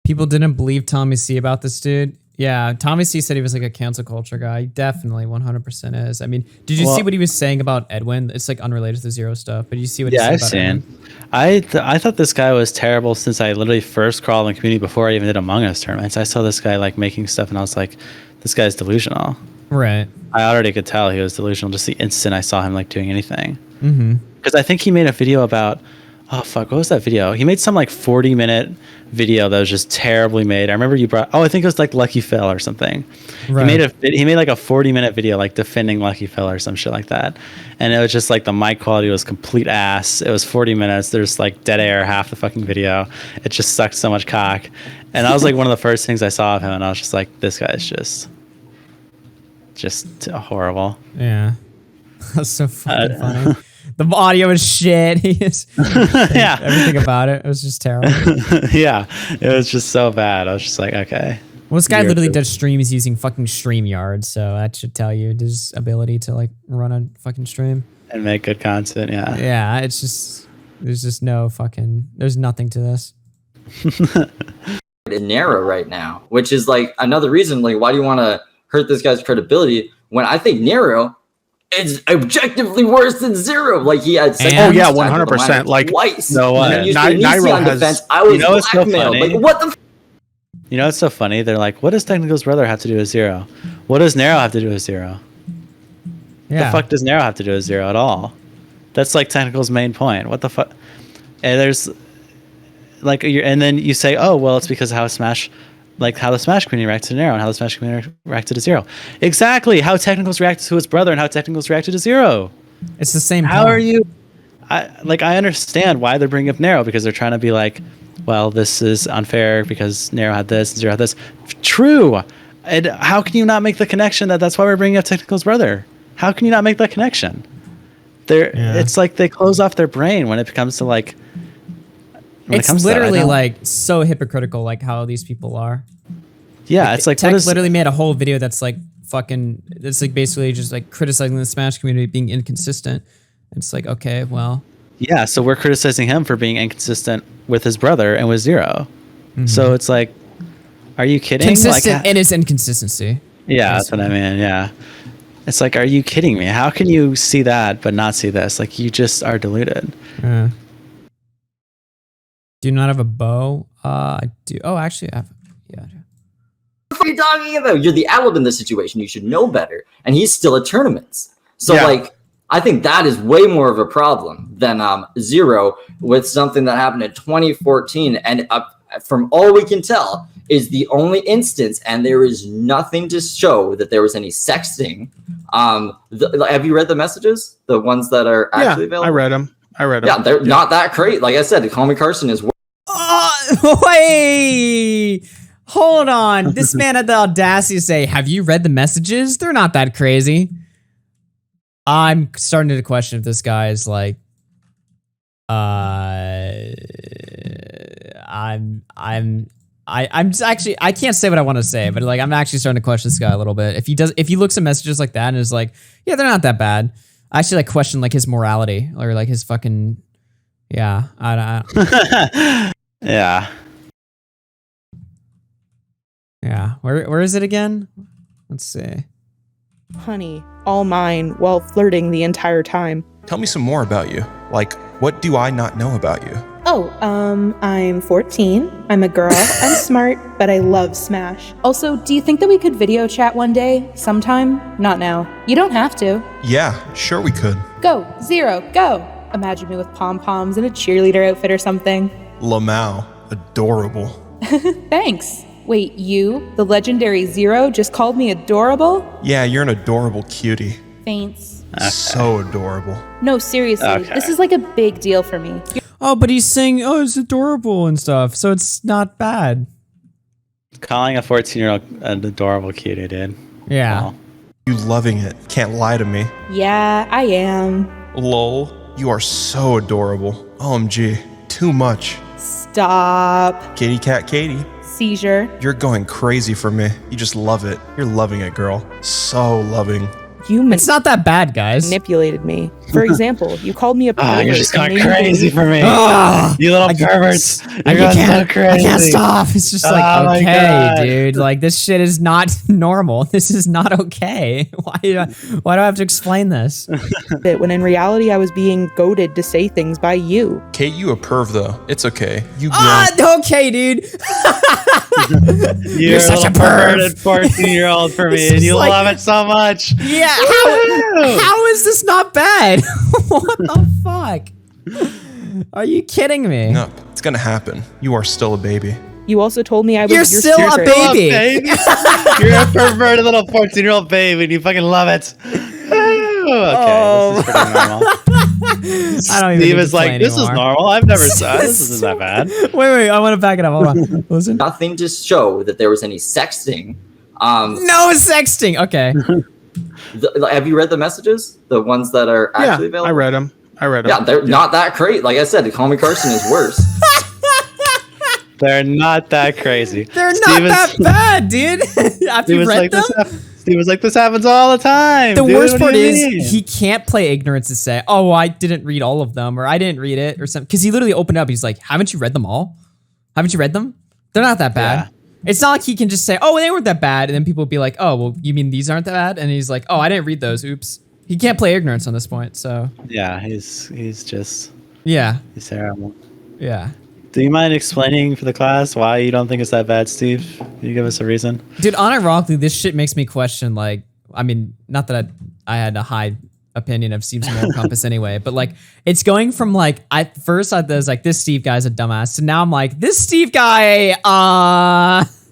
Speaker 3: People didn't believe Tommy C about this dude. Yeah, Tommy C said he was like a cancel culture guy. He definitely 100% is. I mean, did you see what he was saying about Edwin? It's like unrelated to Zero stuff, but you see what he said about Edwin?
Speaker 2: I thought this guy was terrible since I literally first crawled in the community before I even did Among Us tournaments. I saw this guy like making stuff and I was like, this guy's delusional.
Speaker 3: Right.
Speaker 2: I already could tell he was delusional just the instant I saw him like doing anything.
Speaker 3: Mm-hmm.
Speaker 2: Because I think he made a video about, oh fuck, what was that video? He made some like 40-minute video that was just terribly made. I remember you brought, I think it was like Lucky Phil or something. Right. He made like a 40-minute video like defending Lucky Phil or some shit like that. And it was just like the mic quality was complete ass. It was 40 minutes. There's like dead air half the fucking video. It just sucked so much cock. And that was like one of the first things I saw of him and I was just like, this guy's just horrible.
Speaker 3: Yeah. That's so fucking funny. The audio is shit.
Speaker 2: Yeah.
Speaker 3: Everything about it. It was just terrible.
Speaker 2: Yeah. It was just so bad. I was just like, okay.
Speaker 3: Well, this guy literally does streams using fucking StreamYard, so that should tell you his ability to like run a fucking stream.
Speaker 2: And make good content, yeah.
Speaker 3: Yeah, it's just, there's just no fucking, there's nothing to this.
Speaker 1: Narrow right now, which is like another reason, like, why do you want to hurt this guy's credibility when I think Narrow is objectively worse than Zero. Like he had
Speaker 4: 100%. Like
Speaker 1: twice.
Speaker 4: No, Nairo has.
Speaker 1: Defense. I was blackmailed. So like what the?
Speaker 2: You know what's so funny? They're like, what does Technical's brother have to do with Zero? What does Narrow have to do with Zero?
Speaker 3: Yeah.
Speaker 2: The fuck does Narrow have to do with Zero at all? That's like Technical's main point. What the fuck? And there's like, and then you say, oh well, it's because how Smash. Like how the Smash community reacted to Narrow and how the Smash community reacted to Zero. Exactly. How Technicals reacted to his brother and how Technicals reacted to Zero.
Speaker 3: It's the same.
Speaker 2: How are you? I understand why they're bringing up Narrow because they're trying to be like, well, this is unfair because Narrow had this and Zero had this. True. And how can you not make the connection that's why we're bringing up Technical's brother? How can you not make that connection? It's like they close off their brain when it comes to like.
Speaker 3: It's literally like so hypocritical, like how these people are.
Speaker 2: Yeah, it's like
Speaker 3: Tech literally made a whole video that's like fucking. It's like basically just like criticizing the Smash community being inconsistent. It's like, okay, well.
Speaker 2: Yeah, so we're criticizing him for being inconsistent with his brother and with Zero. Mm-hmm. So it's like, are you kidding?
Speaker 3: Consistent in his inconsistency.
Speaker 2: Yeah, that's what I mean. Yeah, it's like, are you kidding me? How can you see that but not see this? Like, you just are deluded.
Speaker 3: Yeah. Do you not have a bow? I do. Oh, actually, I have. Yeah.
Speaker 1: What are you talking about? You're the adult in this situation. You should know better. And he's still at tournaments. So, like, I think that is way more of a problem than Zero with something that happened in 2014. And from all we can tell, is the only instance, and there is nothing to show that there was any sexting. Have you read the messages? The ones that are actually available?
Speaker 4: I read them.
Speaker 1: Yeah, they're not that great. Like I said, Call Me Carson is.
Speaker 3: Wait, hold on. This man had the audacity to say, "Have you read the messages? They're not that crazy." I'm starting to question if this guy is like, I'm actually, I can't say what I want to say, but like I'm actually starting to question this guy a little bit. If he looks at messages like that and is like, yeah, they're not that bad. I actually like question like his morality or like his fucking, yeah. I
Speaker 2: yeah.
Speaker 3: Yeah. Where is it again? Let's see.
Speaker 6: Honey, all mine, while flirting the entire time.
Speaker 7: Tell me some more about you. Like,
Speaker 6: What do I not know about you?
Speaker 7: Oh, I'm 14. I'm a girl. I'm smart, but I love Smash. Also, do you think that we could video chat one day? Sometime? Not now. You don't have to.
Speaker 6: Yeah, sure we could.
Speaker 7: Go, Zero, go! Imagine me with pom-poms and a cheerleader outfit or something.
Speaker 6: Lamau, adorable.
Speaker 7: Thanks. Wait, you, the legendary Zero, just called me adorable?
Speaker 6: Yeah, you're an adorable cutie.
Speaker 7: Thanks.
Speaker 2: Okay.
Speaker 6: So adorable.
Speaker 7: No, seriously, this is like a big deal for me.
Speaker 3: Oh, but he's saying, oh, it's adorable and stuff, so it's not bad.
Speaker 2: Calling a 14-year-old an adorable cutie, dude.
Speaker 3: Yeah.
Speaker 2: Wow.
Speaker 6: You loving it. Can't lie to me.
Speaker 7: Yeah, I am.
Speaker 6: Lol. You are so adorable. OMG. Too much.
Speaker 7: Stop.
Speaker 6: Kitty cat Katie.
Speaker 7: Seizure.
Speaker 6: You're going crazy for me. You just love it. You're loving it, girl. So loving.
Speaker 7: You
Speaker 3: It's not that bad, guys.
Speaker 7: manipulated me. For example, you called me a pervert.
Speaker 2: You're just going
Speaker 7: and made me
Speaker 2: crazy
Speaker 7: believe-
Speaker 2: for me. You little perverts. You're
Speaker 3: I
Speaker 2: going so
Speaker 3: can't,
Speaker 2: crazy.
Speaker 3: I can't stop. It's just
Speaker 2: Oh
Speaker 3: like,
Speaker 2: my
Speaker 3: okay,
Speaker 2: God.
Speaker 3: dude. Like, this shit is not normal. This is not okay. Why do I have to explain this?
Speaker 7: it when in reality I was being goaded to say things by you.
Speaker 6: Kate, you a perv though. It's okay. You grown.
Speaker 3: Okay, dude.
Speaker 2: You're
Speaker 3: such a
Speaker 2: little
Speaker 3: perv.
Speaker 2: perverted 14-year-old for
Speaker 3: This
Speaker 2: me, and
Speaker 3: is
Speaker 2: you
Speaker 3: like-
Speaker 2: love it so much.
Speaker 3: Yeah, how is this not bad? What the fuck? Are you kidding me?
Speaker 6: No, it's gonna happen. You are still a baby.
Speaker 7: You also told me I was
Speaker 3: You're
Speaker 7: your
Speaker 3: still a
Speaker 7: secret.
Speaker 3: baby.
Speaker 2: You're a perverted little 14-year-old baby, and you fucking love it. Okay, this is pretty normal.
Speaker 3: I don't even
Speaker 2: Steve
Speaker 3: need
Speaker 2: is
Speaker 3: to play
Speaker 2: like, this is
Speaker 3: anymore.
Speaker 2: normal. I've never said this isn't that bad.
Speaker 3: Wait, I want to back it up. Hold on. Listen.
Speaker 1: Nothing to show that there was any sexting.
Speaker 3: No sexting. Okay.
Speaker 1: Have you read the messages? The ones that are actually
Speaker 4: Yeah,
Speaker 1: available?
Speaker 4: I read them.
Speaker 1: Yeah, they're not that great. Like I said, Call Me Carson is worse.
Speaker 2: They're not that crazy.
Speaker 3: They're not that bad, dude. Have you read them?
Speaker 2: Steve was like, this happens all the time.
Speaker 3: The
Speaker 2: dude.
Speaker 3: worst
Speaker 2: What do
Speaker 3: part
Speaker 2: you
Speaker 3: is
Speaker 2: mean?
Speaker 3: he can't play ignorance to say, oh, I didn't read all of them, or I didn't read it, or something. Because he literally opened up. He's like, haven't you read them all? Haven't you read them? They're not that bad.
Speaker 2: Yeah.
Speaker 3: It's not like he can just say, oh, they weren't that bad. And then people will be like, oh, well, you mean these aren't that bad? And he's like, oh, I didn't read those. Oops. He can't play ignorance on this point. So,
Speaker 2: Yeah, he's just,
Speaker 3: yeah.
Speaker 2: he's terrible.
Speaker 3: Yeah.
Speaker 2: Do you mind explaining for the class why you don't think it's that bad, Steve? Can you give us a reason?
Speaker 3: Dude, unironically, this shit makes me question, like, I mean, not that I had a high opinion of Steve's moral compass anyway, but like, it's going from like, first I was like, this Steve guy's a dumbass, so now I'm like, this Steve guy,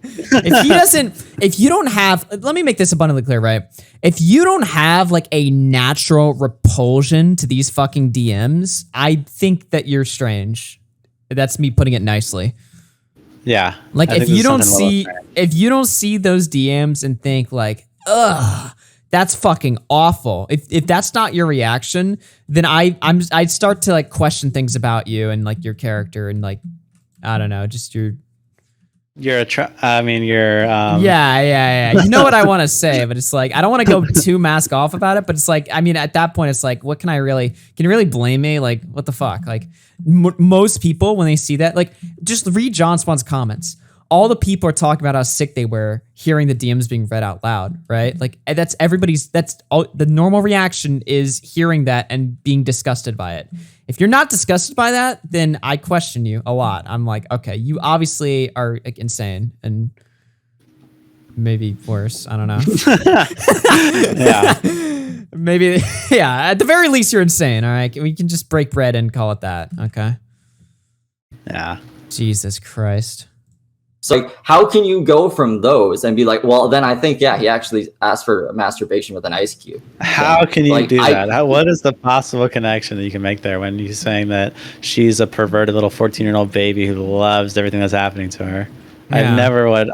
Speaker 3: if you don't have, let me make this abundantly clear, right? If you don't have like a natural repulsion to these fucking DMs, I think that you're strange. That's me putting it nicely.
Speaker 2: Yeah.
Speaker 3: Like
Speaker 2: I
Speaker 3: if
Speaker 2: think
Speaker 3: you
Speaker 2: there's
Speaker 3: don't
Speaker 2: something about
Speaker 3: see if you don't see those DMs and think like, ugh, that's fucking awful. If that's not your reaction, then I'd start to like question things about you and like your character and like, I don't know, just your
Speaker 2: you're
Speaker 3: yeah. You know what I want to say, but it's like I don't want to go too mask off about it. But it's like, I mean, at that point, it's like, what can you really blame me? Like, what the fuck? Like, most people when they see that, like, just read John Spawn's comments. All the people are talking about how sick they were hearing the DMs being read out loud, right? Like, that's all. The normal reaction is hearing that and being disgusted by it. If you're not disgusted by that, then I question you a lot. I'm like, okay, you obviously are like, insane and maybe worse. I don't know.
Speaker 2: Yeah.
Speaker 3: Maybe, yeah. At the very least, you're insane. All right, we can just break bread and call it that. Okay.
Speaker 2: Yeah.
Speaker 3: Jesus Christ.
Speaker 1: So like, how can you go from those and be like, well, then I think, yeah, he actually asked for masturbation with an ice cube.
Speaker 2: How can you
Speaker 1: Like,
Speaker 2: do that? What is the possible connection that you can make there when you're saying that she's a perverted little 14-year-old baby who loves everything that's happening to her?
Speaker 3: Yeah.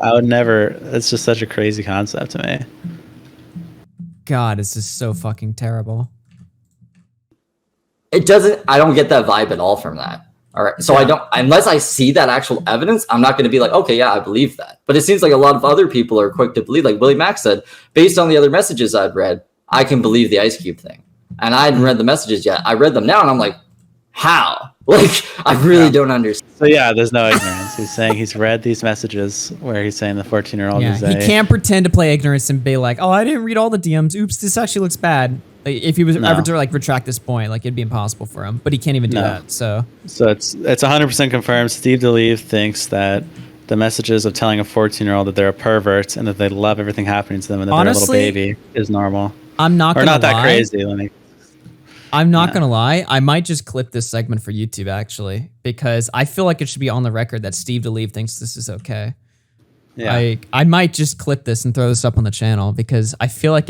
Speaker 2: I would never, it's just such a crazy concept to me.
Speaker 3: God, this is so fucking terrible.
Speaker 1: I don't get that vibe at all from that. All right. So unless I see that actual evidence, I'm not going to be like, okay, yeah, I believe that. But it seems like a lot of other people are quick to believe, like Willie Mack said, based on the other messages I'd read, I can believe the Ice Cube thing. And I hadn't read the messages yet. I read them now and I'm like, how? Like, I really don't understand.
Speaker 2: So yeah, there's no ignorance. He's saying he's read these messages where he's saying the 14-year-old
Speaker 3: Yeah,
Speaker 2: is
Speaker 3: he can't pretend to play ignorance and be like, oh, I didn't read all the DMs. Oops, this actually looks bad. Like, if he was ever to like retract this point, like it'd be impossible for him. But he can't even do that. So
Speaker 2: it's 100% confirmed. SteveDelive thinks that the messages of telling a 14-year-old that they're a pervert and that they love everything happening to them and that
Speaker 3: honestly,
Speaker 2: they're a little baby is normal.
Speaker 3: I'm not gonna lie.
Speaker 2: That crazy.
Speaker 3: I'm not gonna lie. I might just clip this segment for YouTube actually, because I feel like it should be on the record that SteveDelive thinks this is okay. Yeah. I might just clip this and throw this up on the channel because I feel like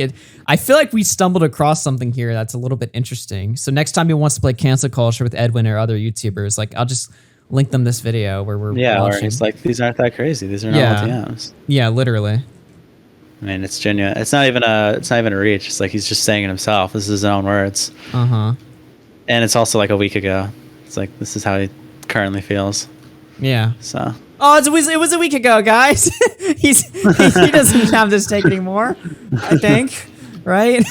Speaker 3: we stumbled across something here that's a little bit interesting. So next time he wants to play cancel culture with Edwin or other YouTubers, like I'll just link them this video where we're watching.
Speaker 2: Or it's like these aren't that crazy. These are normal DMs.
Speaker 3: Yeah, literally.
Speaker 2: I mean, it's genuine. It's not even a reach. It's like he's just saying it himself. This is his own words. And it's also like a week ago. It's like this is how he currently feels.
Speaker 3: Yeah.
Speaker 2: So.
Speaker 3: Oh, it was a week ago, guys. he doesn't have this take anymore. I think, right?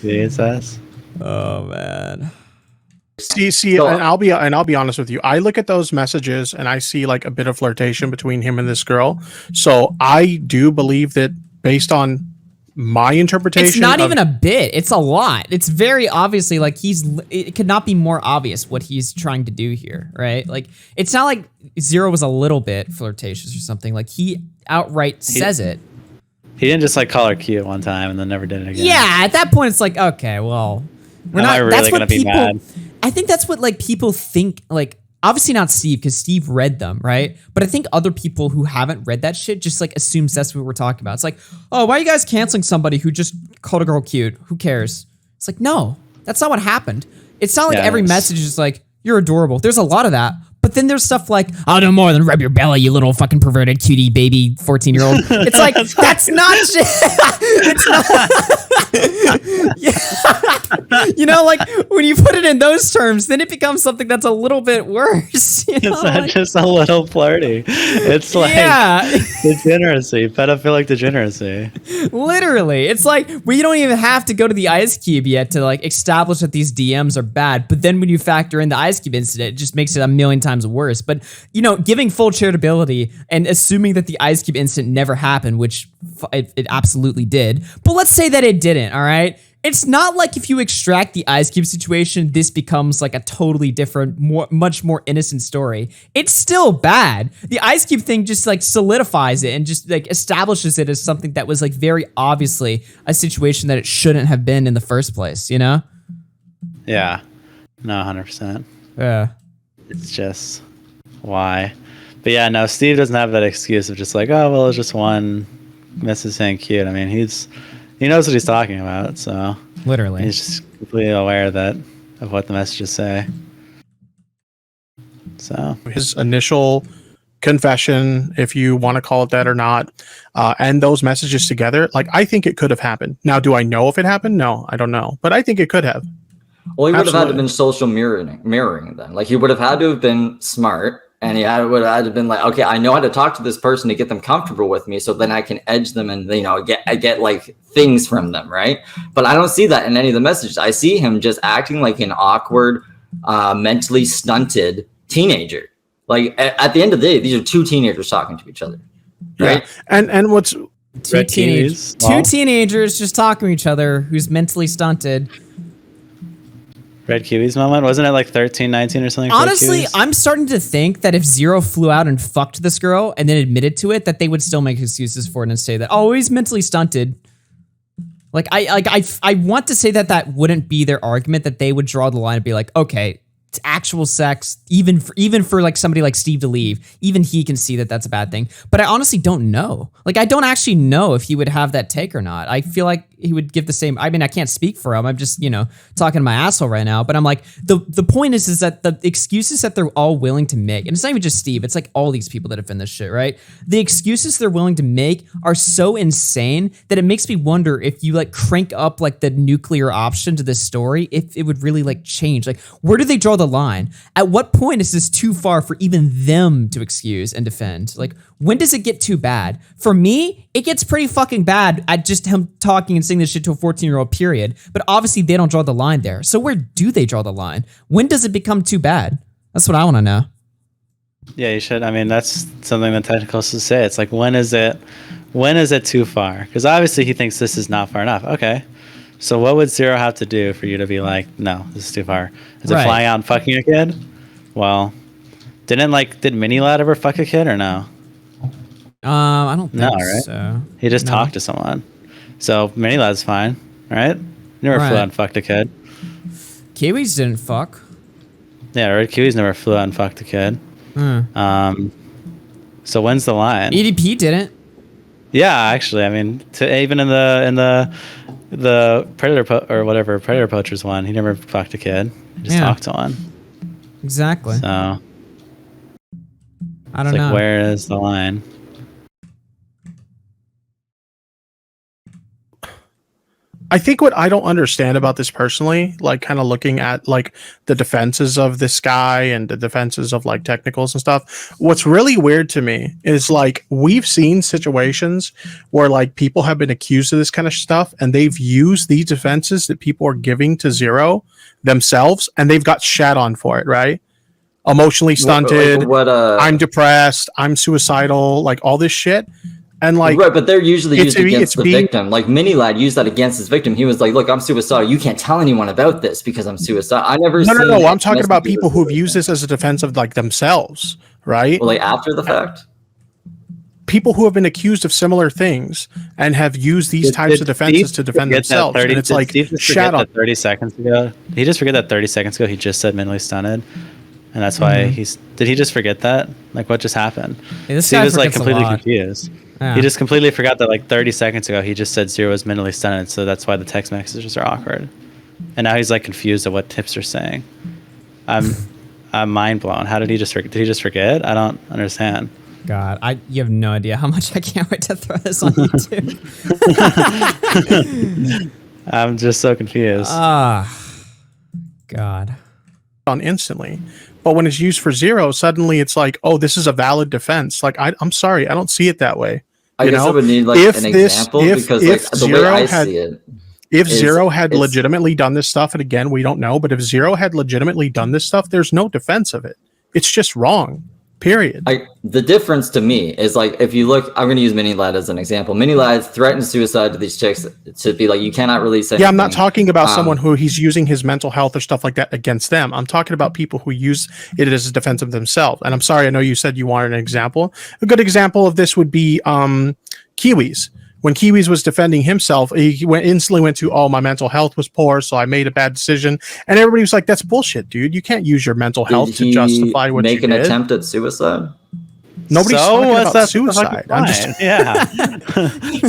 Speaker 2: It's us.
Speaker 3: Oh man.
Speaker 4: See, so, and I'll be honest with you. I look at those messages and I see like a bit of flirtation between him and this girl. So I do believe that based on my interpretation,
Speaker 3: it's not even a bit. It's a lot. It's very obviously like it could not be more obvious what he's trying to do here, right? Like it's not like Zero was a little bit flirtatious or something. Like he outright says it.
Speaker 2: He didn't just like call her cute one time and then never did it again.
Speaker 3: Yeah, at that point it's like, okay, well, we're not.
Speaker 2: Really
Speaker 3: that's what
Speaker 2: gonna be mad?
Speaker 3: I think that's what like people think. Like obviously not Steve because Steve read them, right? But I think other people who haven't read that shit just like assumes that's what we're talking about. It's like, oh, why are you guys canceling somebody who just called a girl cute? Who cares? It's like, no, that's not what happened. It's not like every message is like, you're adorable. There's a lot of that. But then there's stuff like, I'll do more than rub your belly, you little fucking perverted cutie baby 14-year-old. It's like, that's not shit. It's not. Yeah. You know, like when you put it in those terms, then it becomes something that's a little bit worse. You know?
Speaker 2: It's not just a little flirty. It's like degeneracy, pedophilic degeneracy.
Speaker 3: Literally. It's like we don't even have to go to the Ice Cube yet to like establish that these DMs are bad. But then when you factor in the Ice Cube incident, it just makes it a million times worse. But you know, giving full charitability and assuming that the Ice Cube incident never happened, which it absolutely did, but let's say that it didn't, all right? It's not like if you extract the Ice Cube situation, this becomes like a totally different, much more innocent story. It's still bad. The Ice Cube thing just like solidifies it and just like establishes it as something that was like very obviously a situation that it shouldn't have been in the first place, you know?
Speaker 2: Yeah. No, 100%.
Speaker 3: Yeah.
Speaker 2: It's just why. But yeah, no, Steve doesn't have that excuse of just like, oh, well, it's just one message saying cute. I mean, he knows what he's talking about, so
Speaker 3: literally
Speaker 2: he's just completely aware of what the messages say. So
Speaker 4: his initial confession, if you want to call it that or not, and those messages together, like I think it could have happened. Now, do I know if it happened? No, I don't know, but I think it could have.
Speaker 1: Well, he would have had to have been social mirroring then. Like he would have had to have been smart, and would have had to have been like, okay, I know how to talk to this person to get them comfortable with me, so then I can edge them and get like things from them, right? But I don't see that in any of the messages. I see him just acting like an awkward, mentally stunted teenager. Like at the end of the day, these are two teenagers talking to each other, right?
Speaker 4: Yeah. And what's
Speaker 3: two teenagers just talking to each other who's mentally stunted.
Speaker 2: Red Kiwi's moment? Wasn't it like 13, 19 or something?
Speaker 3: Honestly, I'm starting to think that if Zero flew out and fucked this girl and then admitted to it, that they would still make excuses for it and say that, oh, he's mentally stunted. Like, I want to say that wouldn't be their argument, that they would draw the line and be like, okay, it's actual sex, even for like somebody like SteveDelive, even he can see that that's a bad thing. But I honestly don't know. Like, I don't actually know if he would have that take or not. I feel like he would give the same. I mean, I can't speak for him. I'm just, talking to my asshole right now. But I'm like, the point is that the excuses that they're all willing to make, and it's not even just Steve, it's like all these people that have been this shit, right? The excuses they're willing to make are so insane that it makes me wonder if you like crank up like the nuclear option to this story, if it would really like change. Like, where do they draw the line? At what point is this too far for even them to excuse and defend? Like, when does it get too bad? For me, it gets pretty fucking bad at just him talking and saying this shit to a 14-year-old, period. But obviously they don't draw the line there. So where do they draw the line? When does it become too bad? That's what I want to know.
Speaker 2: Yeah, you should. I mean, that's something that technicals should say. It's like, when is it too far? Because obviously he thinks this is not far enough. Okay. So what would Zero have to do for you to be like, no, this is too far? Is it flying out and fucking a kid? Well, did Mini Lad ever fuck a kid or no?
Speaker 3: I don't think
Speaker 2: right?
Speaker 3: so.
Speaker 2: He just talked to someone. So Mini Lad's fine, right? Never flew out and fucked a kid.
Speaker 3: Kiwis didn't fuck.
Speaker 2: Yeah, right. Kiwis never flew out and fucked a kid. So when's the line?
Speaker 3: EDP didn't.
Speaker 2: Yeah, actually, I mean, even in the predator poachers one, he never fucked a kid. He just talked to one.
Speaker 3: Exactly.
Speaker 2: So
Speaker 3: I don't know.
Speaker 2: Where is the line?
Speaker 4: I think what I don't understand about this personally, like kind of looking at like the defenses of this guy and the defenses of like technicals and stuff. What's really weird to me is like we've seen situations where like people have been accused of this kind of stuff and they've used these defenses that people are giving to Zero themselves and they've got shat on for it, right? Emotionally stunted, I'm depressed, I'm suicidal, like all this shit. And like,
Speaker 1: right, but they're usually used against the victim. Like Mini Lad used that against his victim. He was like, "Look, I'm suicidal. You can't tell anyone about this because I'm suicidal." I never.
Speaker 4: No. I'm talking about people who've used this as a defense of like themselves, right?
Speaker 1: Well, like after the fact.
Speaker 4: People who have been accused of similar things and have used these types of defenses to defend themselves. And it's like,
Speaker 2: shat on. 30 seconds ago. He just forget that 30 seconds ago he just said mentally stunted. And that's why did he just forget that? Like what just happened?
Speaker 3: He was
Speaker 2: like completely confused. Yeah. He just completely forgot that like 30 seconds ago he just said Zero was mentally stunted, so that's why the text messages are awkward. And now he's like confused at what tips are saying. I'm mind blown. How did he just forget? I don't understand.
Speaker 3: God, you have no idea how much I can't wait to throw this on YouTube.
Speaker 2: I'm just so confused.
Speaker 3: God.
Speaker 4: On instantly. But when it's used for Zero, suddenly it's like, oh, this is a valid defense. Like, I'm sorry, I don't see it that way.
Speaker 1: I guess I would need like an example because like the way I see it.
Speaker 4: If Zero had legitimately done this stuff, and again, we don't know, but if Zero had legitimately done this stuff, there's no defense of it. It's just wrong. Period.
Speaker 1: The difference to me is like if you look, I'm going to use Mini Lad as an example. Mini Lad threatened suicide to these chicks to be like, you cannot release anything.
Speaker 4: Yeah, I'm not talking about someone who he's using his mental health or stuff like that against them. I'm talking about people who use it as a defense of themselves. And I'm sorry, I know you said you wanted an example. A good example of this would be Kiwis. When Kiwis was defending himself, he instantly went to, oh, my mental health was poor, so I made a bad decision. And everybody was like, that's bullshit, dude. You can't use your mental health to justify what you did.
Speaker 1: Make an attempt at suicide?
Speaker 4: Nobody's talking about suicide. I'm just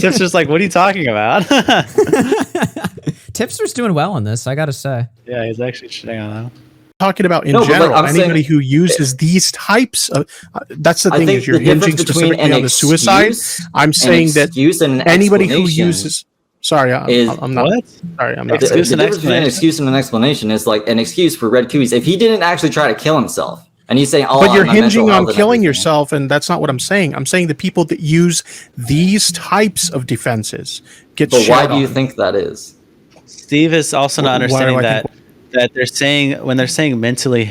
Speaker 2: Tipster's like, what are you talking about?
Speaker 3: Tipster's doing well in this, I gotta say.
Speaker 2: Yeah, he's actually shitting on that.
Speaker 4: Talking about in general, like, anybody who uses these types of that's the thing is you're hinging specifically on the suicide. I'm saying that anybody who uses I'm not.
Speaker 2: What?
Speaker 4: Sorry, I'm not.
Speaker 1: The difference between an excuse and an explanation is like an excuse for Red Kiwis. If he didn't actually try to kill himself, and he's saying, "Oh,
Speaker 4: but you're hinging on killing yourself," and that's not what I'm saying. I'm saying the people that use these types of defenses get.
Speaker 1: But why do you think that is?
Speaker 2: Steve is also not understanding that they're saying when they're saying mentally,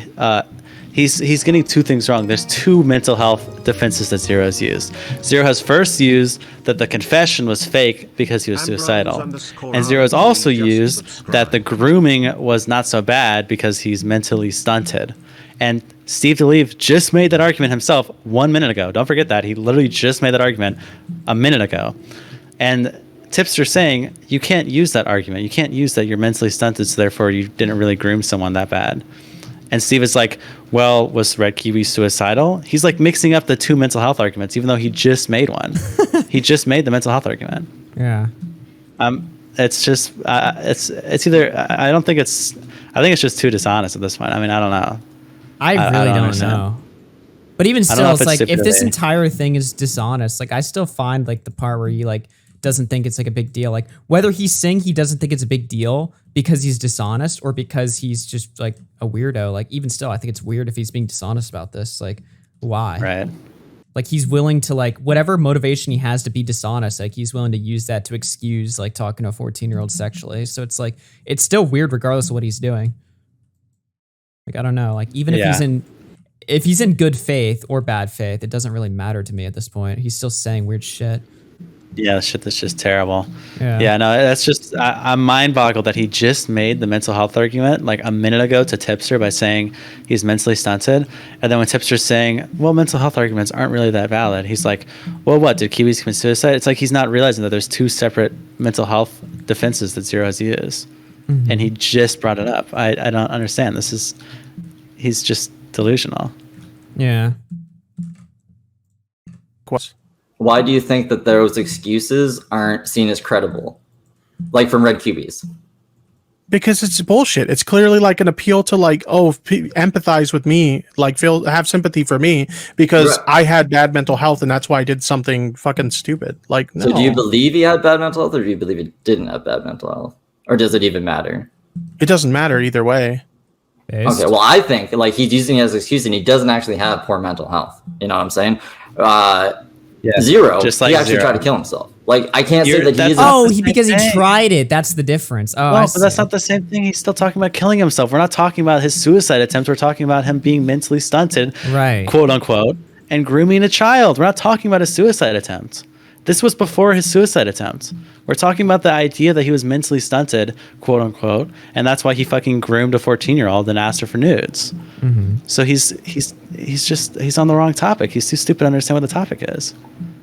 Speaker 2: he's getting two things wrong. There's two mental health defenses that Zero has used. Zero has first used that the confession was fake because he was suicidal, and Zero has also used that the grooming was not so bad because he's mentally stunted. And SteveDelive just made that argument himself 1 minute ago. Don't forget that. He literally just made that argument a minute ago. And Tipster saying you can't use that argument. You can't use that you're mentally stunted, so therefore you didn't really groom someone that bad. And Steve is like, well, was Red Kiwi suicidal? He's like mixing up the two mental health arguments, even though he just made one. He just made the mental health argument.
Speaker 3: Yeah.
Speaker 2: It's just it's either I think it's just too dishonest at this point. I mean, I don't know.
Speaker 3: I really don't know. But even still, it's like if this entire thing is dishonest, like I still find like the part where he like doesn't think it's like a big deal. Like whether he's saying he doesn't think it's a big deal because he's dishonest or because he's just like a weirdo. Like even still, I think it's weird if he's being dishonest about this. Like why?
Speaker 2: Right.
Speaker 3: Like he's willing to like whatever motivation he has to be dishonest. Like he's willing to use that to excuse like talking to a 14-year-old sexually. So it's like, it's still weird regardless of what he's doing. Like, I don't know. Like even if he's in good faith or bad faith, it doesn't really matter to me at this point. He's still saying weird shit.
Speaker 2: Yeah, shit, that's just terrible.
Speaker 3: Yeah.
Speaker 2: No, that's just I'm mind boggled that he just made the mental health argument like a minute ago to Tipster by saying he's mentally stunted, and then when Tipster's saying, well, mental health arguments aren't really that valid, he's like, well, what, did Kiwis commit suicide? It's like he's not realizing that there's two separate mental health defenses that Zero has used, and he just brought it up. I don't understand. He's just delusional.
Speaker 3: Yeah.
Speaker 1: Why do you think that those excuses aren't seen as credible? Like from Red QBs?
Speaker 4: Because it's bullshit. It's clearly like an appeal to like, empathize with me, like have sympathy for me because I had bad mental health and that's why I did something fucking stupid. Like, no.
Speaker 1: So do you believe he had bad mental health, or do you believe he didn't have bad mental health? Or does it even matter?
Speaker 4: It doesn't matter either way.
Speaker 3: Based.
Speaker 1: Okay, well, I think like he's using it as an excuse and he doesn't actually have poor mental health. You know what I'm saying? Zero.
Speaker 2: Just like
Speaker 1: he actually
Speaker 2: Zero.
Speaker 1: tried to kill himself. Like I can't say that he isn't.
Speaker 3: Oh, because he tried it. That's the difference. Oh,
Speaker 2: but that's not the same thing. He's still talking about killing himself. We're not talking about his suicide attempt. We're talking about him being mentally stunted,
Speaker 3: right?
Speaker 2: Quote unquote, and grooming a child. We're not talking about a suicide attempt. This was before his suicide attempt. We're talking about the idea that he was mentally stunted, quote unquote, and that's why he fucking groomed a 14-year-old and asked her for nudes. So he's on the wrong topic. He's too stupid to understand what the topic is.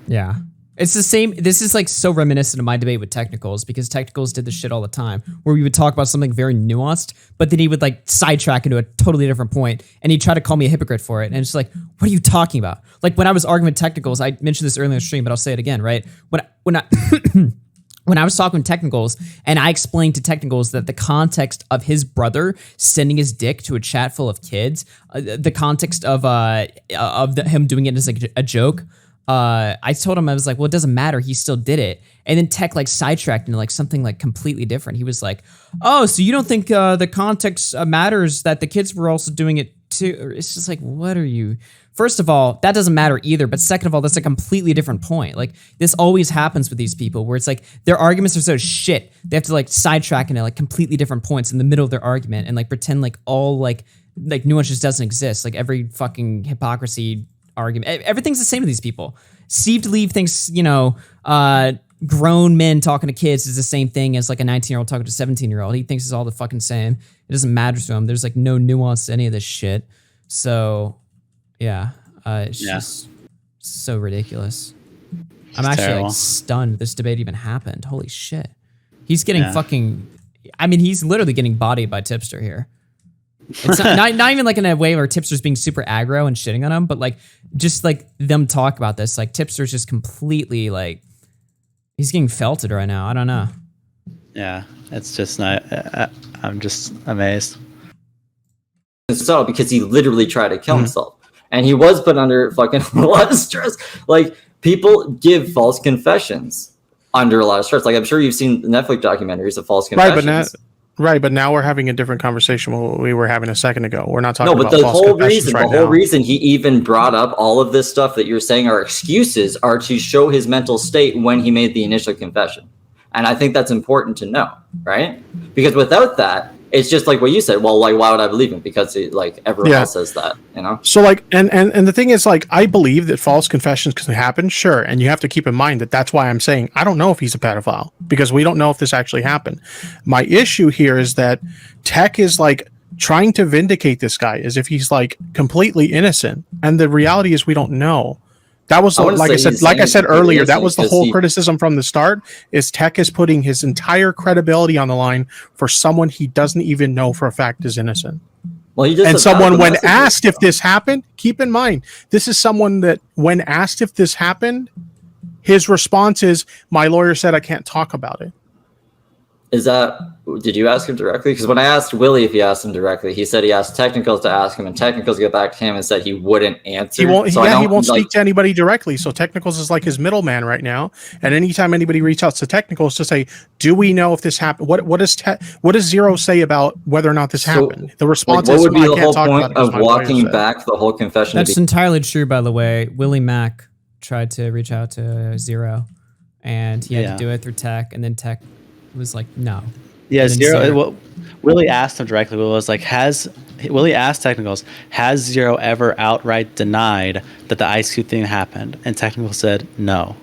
Speaker 3: Yeah. It's the same. This is like so reminiscent of my debate with Technicals, because Technicals did this shit all the time where we would talk about something very nuanced, but then he would like sidetrack into a totally different point and he'd try to call me a hypocrite for it. And it's like, what are you talking about? Like when I was arguing with Technicals, I mentioned this earlier in the stream, but I'll say it again, right? When I was talking with Technicals and I explained to Technicals that the context of his brother sending his dick to a chat full of kids, the context of him doing it as like a joke, I told him, I was like, well, it doesn't matter. He still did it. And then Tech like sidetracked into like something like completely different. He was like, oh, so you don't think the context matters that the kids were also doing it too? It's just like, what are you? First of all, that doesn't matter either. But second of all, that's a completely different point. Like this always happens with these people where it's like their arguments are so shit. They have to like sidetrack into like completely different points in the middle of their argument and like pretend like all like nuance just doesn't exist. Like every fucking hypocrisy argument. Everything's the same to these people. SteveDelive thinks, grown men talking to kids is the same thing as like a 19-year-old talking to a 17-year-old. He thinks it's all the fucking same. It doesn't matter to him. There's like no nuance to any of this shit. So, yeah, it's just so ridiculous. I'm actually
Speaker 2: terrible.
Speaker 3: like stunned this debate even happened. Holy shit. He's getting he's literally getting bodied by Tipster here. It's not even like in a way where Tipster's being super aggro and shitting on him, but like just like them talk about this, like Tipster's just completely like he's getting felted right now. I don't know.
Speaker 2: Yeah, it's just not. I'm just amazed.
Speaker 1: So because he literally tried to kill himself, and he was put under fucking a lot of stress. Like people give false confessions under a lot of stress. Like I'm sure you've seen Netflix documentaries of false confessions.
Speaker 4: But now we're having a different conversation than what we were having a second ago. We're not talking about
Speaker 1: the
Speaker 4: false
Speaker 1: whole
Speaker 4: confessions
Speaker 1: reason,
Speaker 4: right now.
Speaker 1: whole reason he even brought up all of this stuff that you're saying are excuses are to show his mental state when he made the initial confession. And I think that's important to know, right? Because without that, it's just like what you said. Well, like, why would I believe him? Because like everyone else says that, you know?
Speaker 4: So like, and the thing is, like, I believe that false confessions can happen, sure. And you have to keep in mind that that's why I'm saying I don't know if he's a pedophile, because we don't know if this actually happened. My issue here is that Tech is like trying to vindicate this guy as if he's like completely innocent. And the reality is we don't know. That was like I said earlier, that was the whole criticism from the start, is Tech is putting his entire credibility on the line for someone he doesn't even know for a fact is innocent.
Speaker 1: Well, he just
Speaker 4: and someone, when asked if this happened, keep in mind, this is someone that when asked if this happened, his response is, my lawyer said I can't talk about it.
Speaker 1: Did you ask him directly? Because when I asked Willie if he asked him directly, he said he asked Technicals to ask him, and Technicals get back to him and said he wouldn't answer.
Speaker 4: He won't speak to anybody directly. So Technicals is like his middleman right now. And anytime anybody reaches out to Technicals to say, do we know if this happened? What does Zero say about whether or not this happened? The response is,
Speaker 1: what would be the whole point of walking back the whole confession?
Speaker 3: That's entirely true, by the way. Willie Mack tried to reach out to Zero, and he had to do it through Tech, and then Tech was like, no.
Speaker 2: Yeah, Zero. Willie asked him directly. Willie asked Technicals, has Zero ever outright denied that the Ice Cube thing happened? And Technicals said no.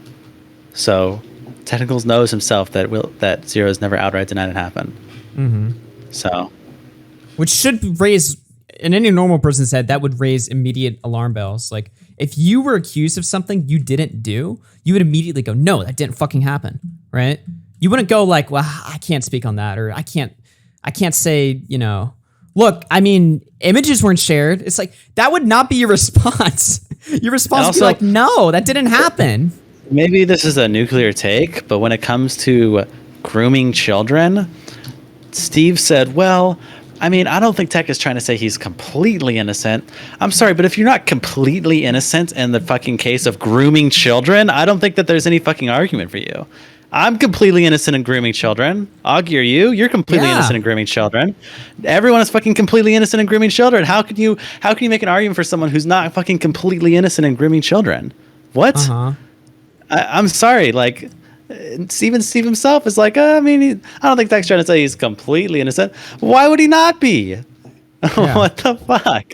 Speaker 2: So Technicals knows himself that Zero's never outright denied it happened.
Speaker 3: Mm-hmm.
Speaker 2: So,
Speaker 3: which should raise, in any normal person's head, that would raise immediate alarm bells. Like, if you were accused of something you didn't do, you would immediately go, no, that didn't fucking happen, right? You wouldn't go like, well, I can't speak on that, or I can't say, you know, look, I mean, images weren't shared. It's like, that would not be your response. Your response would be like, no, that didn't happen.
Speaker 2: Maybe this is a nuclear take, but when it comes to grooming children, Steve said, well, I mean, I don't think Tech is trying to say he's completely innocent. I'm sorry, but if you're not completely innocent in the fucking case of grooming children, I don't think that there's any fucking argument for you. I'm completely innocent in grooming children. Augie, are you? You're completely innocent in grooming children. Everyone is fucking completely innocent in grooming children. How can you make an argument for someone who's not fucking completely innocent in grooming children? What? I'm sorry, like, Steve himself is like, I mean, I don't think Tech's trying to say he's completely innocent. Why would he not be? Yeah. What the fuck?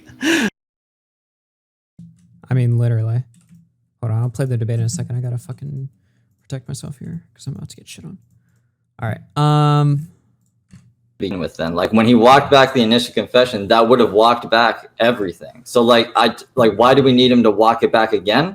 Speaker 3: I mean, literally. Hold on, I'll play the debate in a second. I gotta fucking protect myself here because I'm about to get shit on. All right.
Speaker 1: Begin with then, like when he walked back the initial confession, that would have walked back everything. So like, why do we need him to walk it back again?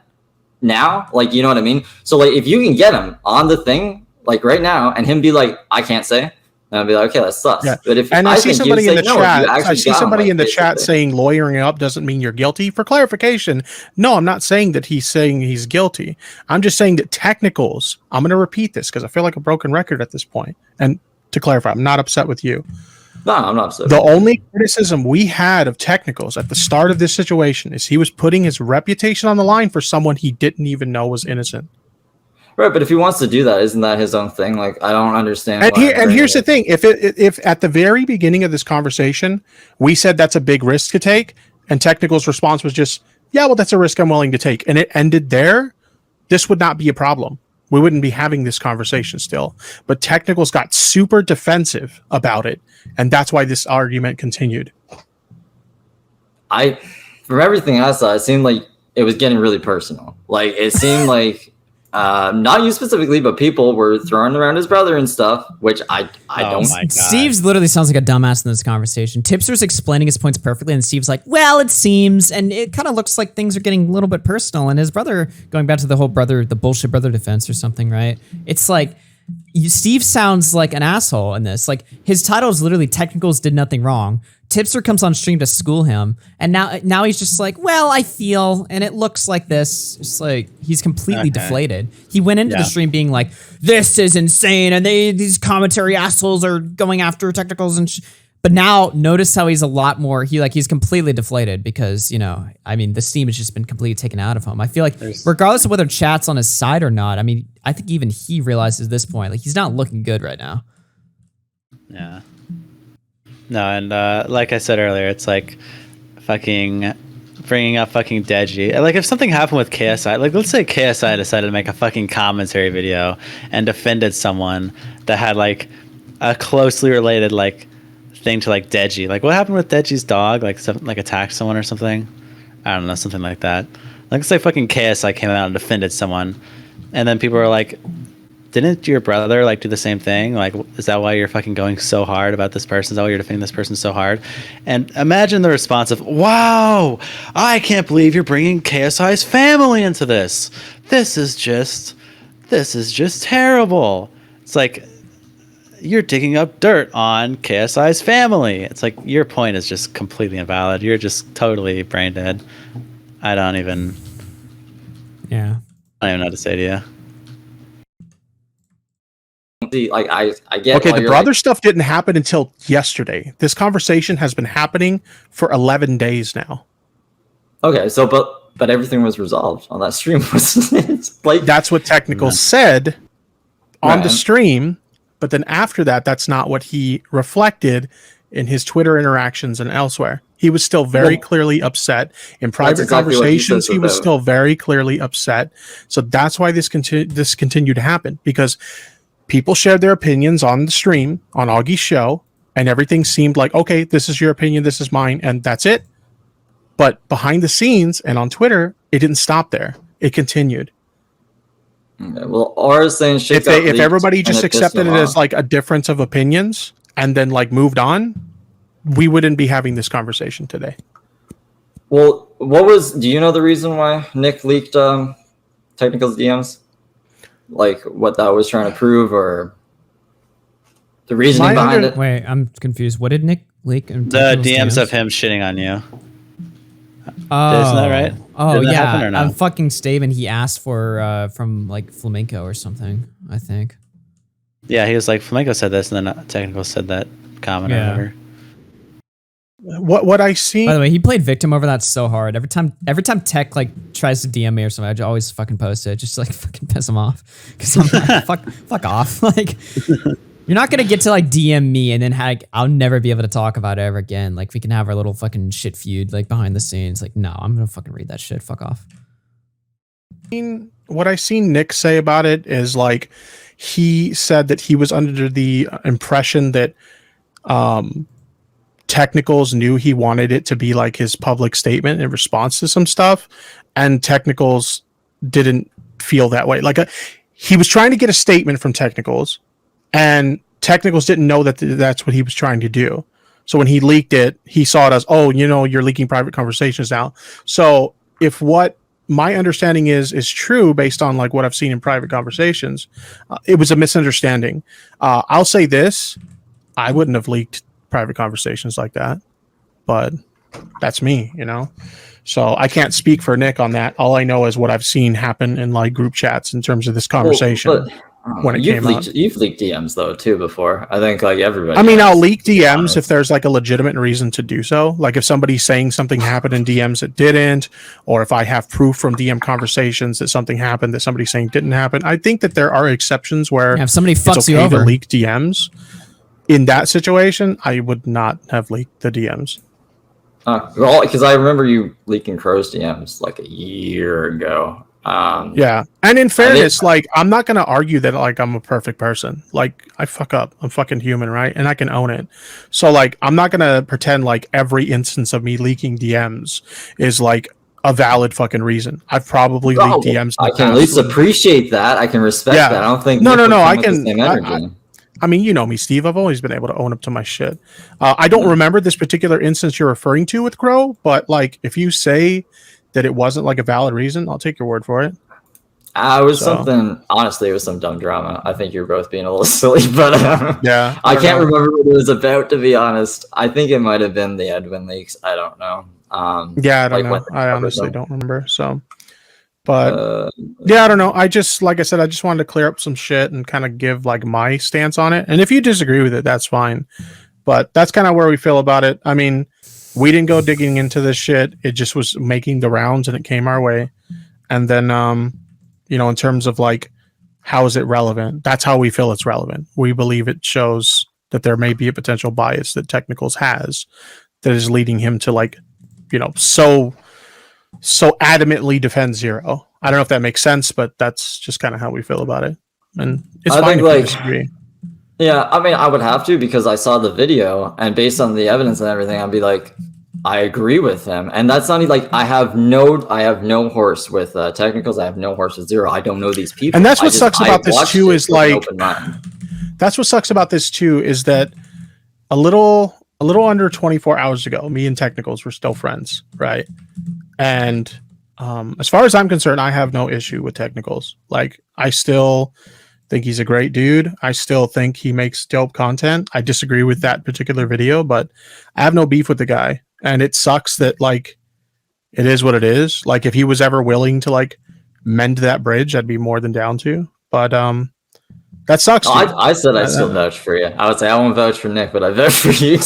Speaker 1: Now, like, you know what I mean? So like, if you can get him on the thing like right now and him be like, I can't say, and I'll be like, okay, that's sus.
Speaker 4: Yeah.
Speaker 1: But if
Speaker 4: I see somebody in the chat, I see somebody in the chat
Speaker 1: basically
Speaker 4: saying lawyering up doesn't mean you're guilty. For clarification, no, I'm not saying that he's saying he's guilty. I'm just saying that technicals, I'm going to repeat this because I feel like a broken record at this point. And to clarify, I'm not upset with you.
Speaker 1: No, I'm not upset.
Speaker 4: The only criticism we had of technicals at the start of this situation is he was putting his reputation on the line for someone he didn't even know was innocent.
Speaker 1: Right, but if he wants to do that, isn't that his own thing? Like, I don't understand.
Speaker 4: And here's the thing: if at the very beginning of this conversation we said that's a big risk to take, and Technical's response was just, "Yeah, well, that's a risk I'm willing to take," and it ended there, this would not be a problem. We wouldn't be having this conversation still. But Technicals got super defensive about it, and that's why this argument continued.
Speaker 1: From everything I saw, it seemed like it was getting really personal. Like, it seemed like not you specifically, but people were throwing around his brother and stuff, which I don't.
Speaker 3: My God. Steve's literally sounds like a dumbass in this conversation. Tipster's explaining his points perfectly, and Steve's like, well, it seems, and it kind of looks like things are getting a little bit personal. And his brother, going back to the whole the bullshit brother defense or something, right? It's like, Steve sounds like an asshole in this. Like, his title is literally Technicals did nothing wrong. Tipster comes on stream to school him, and now he's just like, well, I feel, and it looks like this. It's like, he's completely deflated. He went into the stream being like, this is insane, and these commentary assholes are going after Technicals, and but now notice how he's a lot more, he's completely deflated because, you know, I mean, the steam has just been completely taken out of him. I feel like regardless of whether chat's on his side or not, I mean, I think even he realizes at this point, like, he's not looking good right now.
Speaker 2: Yeah. No, and like I said earlier, it's like fucking bringing up fucking Deji. Like, if something happened with KSI, like, let's say KSI decided to make a fucking commentary video and defended someone that had like a closely related like thing to like Deji. Like, what happened with Deji's dog? Like, something like attacked someone or something. I don't know, something like that. Like, say fucking KSI came out and defended someone, and then people were like, didn't your brother like do the same thing? Like, is that why you're fucking going so hard about this person? Is that why you're defending this person so hard? And imagine the response of, wow, I can't believe you're bringing KSI's family into this. This is just terrible. It's like, you're digging up dirt on KSI's family. It's like, your point is just completely invalid. You're just totally brain dead. I don't even know what to say to you.
Speaker 1: Like, I get.
Speaker 4: Okay, the brother stuff didn't happen until yesterday. This conversation has been happening for 11 days now.
Speaker 1: Okay, so but everything was resolved on that stream, wasn't it? Like,
Speaker 4: that's what Technical said on the stream, but then after that, that's not what he reflected in his Twitter interactions and elsewhere. He was still very clearly upset. In private conversations, he was still very clearly upset. So that's why this continued to happen, because people shared their opinions on the stream, on Augie's show, and everything seemed like, okay, this is your opinion, this is mine, and that's it. But behind the scenes and on Twitter, it didn't stop there. It continued.
Speaker 1: Okay, well, or saying shit
Speaker 4: If everybody just accepted it as like a difference of opinions and then like moved on, we wouldn't be having this conversation today.
Speaker 1: Well, do you know the reason why Nick leaked Technical's DMs? Like what that was trying to prove, or the reasoning behind it?
Speaker 3: Wait, I'm confused. What did Nick leak?
Speaker 2: The DMs of him shitting on you.
Speaker 3: Oh,
Speaker 2: isn't that right?
Speaker 3: Oh,
Speaker 2: Did that
Speaker 3: yeah.
Speaker 2: happen or no?
Speaker 3: I'm fucking Stave, and he asked for from like Flamenco or something, I think.
Speaker 2: Yeah, he was like, Flamenco said this, and then Technical said that comment or whatever.
Speaker 4: What I see.
Speaker 3: By the way, he played victim over that so hard. Every time Tech like tries to DM me or something, I always fucking post it just to, like fucking piss him off. Because I'm like, fuck off. Like, you're not gonna get to like DM me and then I'll never be able to talk about it ever again. Like, we can have our little fucking shit feud like behind the scenes. Like, no, I'm gonna fucking read that shit. Fuck off.
Speaker 4: What I seen Nick say about it is like he said that he was under the impression that Technicals knew he wanted it to be like his public statement in response to some stuff, and Technicals didn't feel that way. Like he was trying to get a statement from Technicals, and Technicals didn't know that that's what he was trying to do. So when he leaked it, he saw it as, oh, you're leaking private conversations now. So if what my understanding is true based on like what I've seen in private conversations, it was a misunderstanding. I'll say this: I wouldn't have leaked private conversations like that, but that's me, so I can't speak for Nick on that. All I know is what I've seen happen in like group chats in terms of this conversation. When it came out,
Speaker 1: you've leaked DMs though too before. I think like everybody.
Speaker 4: I mean, I'll leak DMs if there's like a legitimate reason to do so. Like if somebody's saying something happened in DMs that didn't, or if I have proof from DM conversations that something happened that somebody's saying didn't happen. I think that there are exceptions where
Speaker 3: if somebody fucks
Speaker 4: it's okay
Speaker 3: you over
Speaker 4: to leak DMs. In that situation, I would not have leaked the DMs.
Speaker 1: Well, because I remember you leaking Crow's DMs like a year ago.
Speaker 4: Yeah, and in fairness, like I'm not gonna argue that like I'm a perfect person. Like I fuck up. I'm fucking human, right? And I can own it. So like I'm not gonna pretend like every instance of me leaking DMs is like a valid fucking reason. I've probably leaked DMs.
Speaker 1: I can at least appreciate that. I can respect that. I don't think
Speaker 4: no. I can. I mean, you know me, Steve. I've always been able to own up to my shit. I don't remember this particular instance you're referring to with Crow, but like, if you say that it wasn't like a valid reason, I'll take your word for it.
Speaker 1: It was something. Honestly, it was some dumb drama. I think you're both being a little silly, but
Speaker 4: yeah,
Speaker 1: I can't remember what it was about. To be honest, I think it might have been the Edwin leaks. I don't know.
Speaker 4: Yeah, I don't know. I honestly don't remember. So. But yeah, I don't know. I just, like I said, I just wanted to clear up some shit and kind of give like my stance on it. And if you disagree with it, that's fine. But that's kind of where we feel about it. I mean, we didn't go digging into this shit. It just was making the rounds and it came our way. And then, in terms of like, how is it relevant? That's how we feel it's relevant. We believe it shows that there may be a potential bias that Technicals has that is leading him to like, so adamantly defend Zero. I don't know if that makes sense, but that's just kind of how we feel about it. And it's fine if you disagree.
Speaker 1: Yeah, I mean, I would have to because I saw the video, and based on the evidence and everything, I'd be like, I agree with him. And that's not like I have no horse with Technicals. I have no horse with Zero. I don't know these people.
Speaker 4: And that's what sucks about this too is like that's what sucks about this too is that a little under 24 hours ago, me and Technicals were still friends, right? And as far as I'm concerned, I have no issue with Technicals. Like, I still think he's a great dude. I still think he makes dope content. I disagree with that particular video, but I have no beef with the guy. And it sucks that, like, it is what it is. Like, if he was ever willing to, like, mend that bridge, I'd be more than down to. But that sucks.
Speaker 1: I said I still vouch for you. I would say I won't vouch for Nick, but I vouch for you.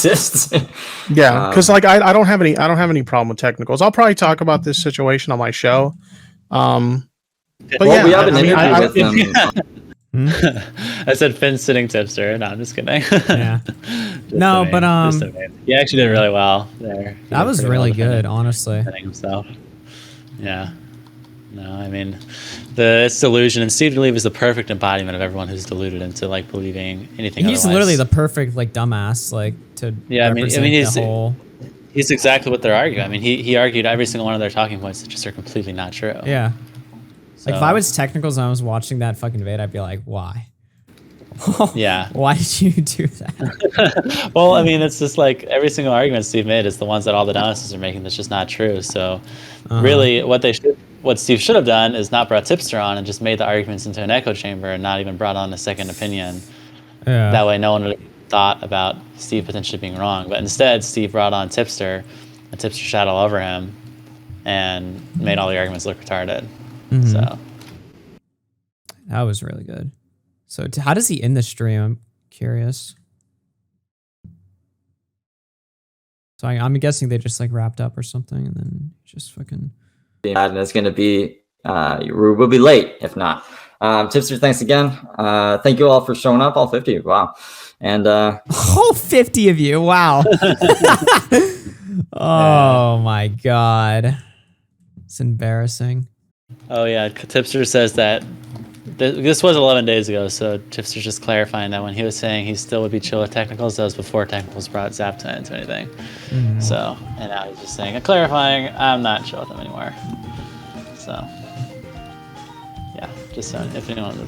Speaker 4: Yeah, because like I don't have any problem with Technicals. I'll probably talk about this situation on my show. But
Speaker 1: we have an interview with him.
Speaker 2: I said Finn's sitting tipster. No, I'm just kidding.
Speaker 3: Yeah. No, but
Speaker 2: he actually did really well there.
Speaker 3: That was really good, honestly.
Speaker 2: Himself. Yeah. No, I mean, it's delusion, and SteveDelive is the perfect embodiment of everyone who's deluded into like believing anything.
Speaker 3: He's literally the perfect like dumbass, like to
Speaker 2: he's exactly what they're arguing. I mean, he argued every single one of their talking points that just are completely not true.
Speaker 3: Yeah. Like, if I was technicals and I was watching that fucking debate, I'd be like, why?
Speaker 2: Yeah.
Speaker 3: Why did you do that?
Speaker 2: Well, I mean, it's just like every single argument Steve made is the ones that all the dinosaurs are making that's just not true. So really what Steve should have done is not brought Tipster on and just made the arguments into an echo chamber and not even brought on a second opinion.
Speaker 3: Yeah.
Speaker 2: That way no one would have thought about Steve potentially being wrong. But instead, Steve brought on Tipster, and Tipster shot all over him and made all the arguments look retarded. So
Speaker 3: that was really good. So how does he end the stream? I'm curious. So I'm guessing they just like wrapped up or something and then just fucking...
Speaker 1: And it's going to be, we'll be late if not. Tipster, thanks again. Thank you all for showing up, all 50. Wow. And
Speaker 3: all 50 of you. Wow. Oh my God. It's embarrassing.
Speaker 2: Oh yeah, Tipster says that this was 11 days ago, so Tipster's just clarifying that when he was saying he still would be chill with technicals, that was before technicals brought Zapta into anything. So, and now he's just saying, clarifying, I'm not chill with him anymore. So, yeah, just so if anyone was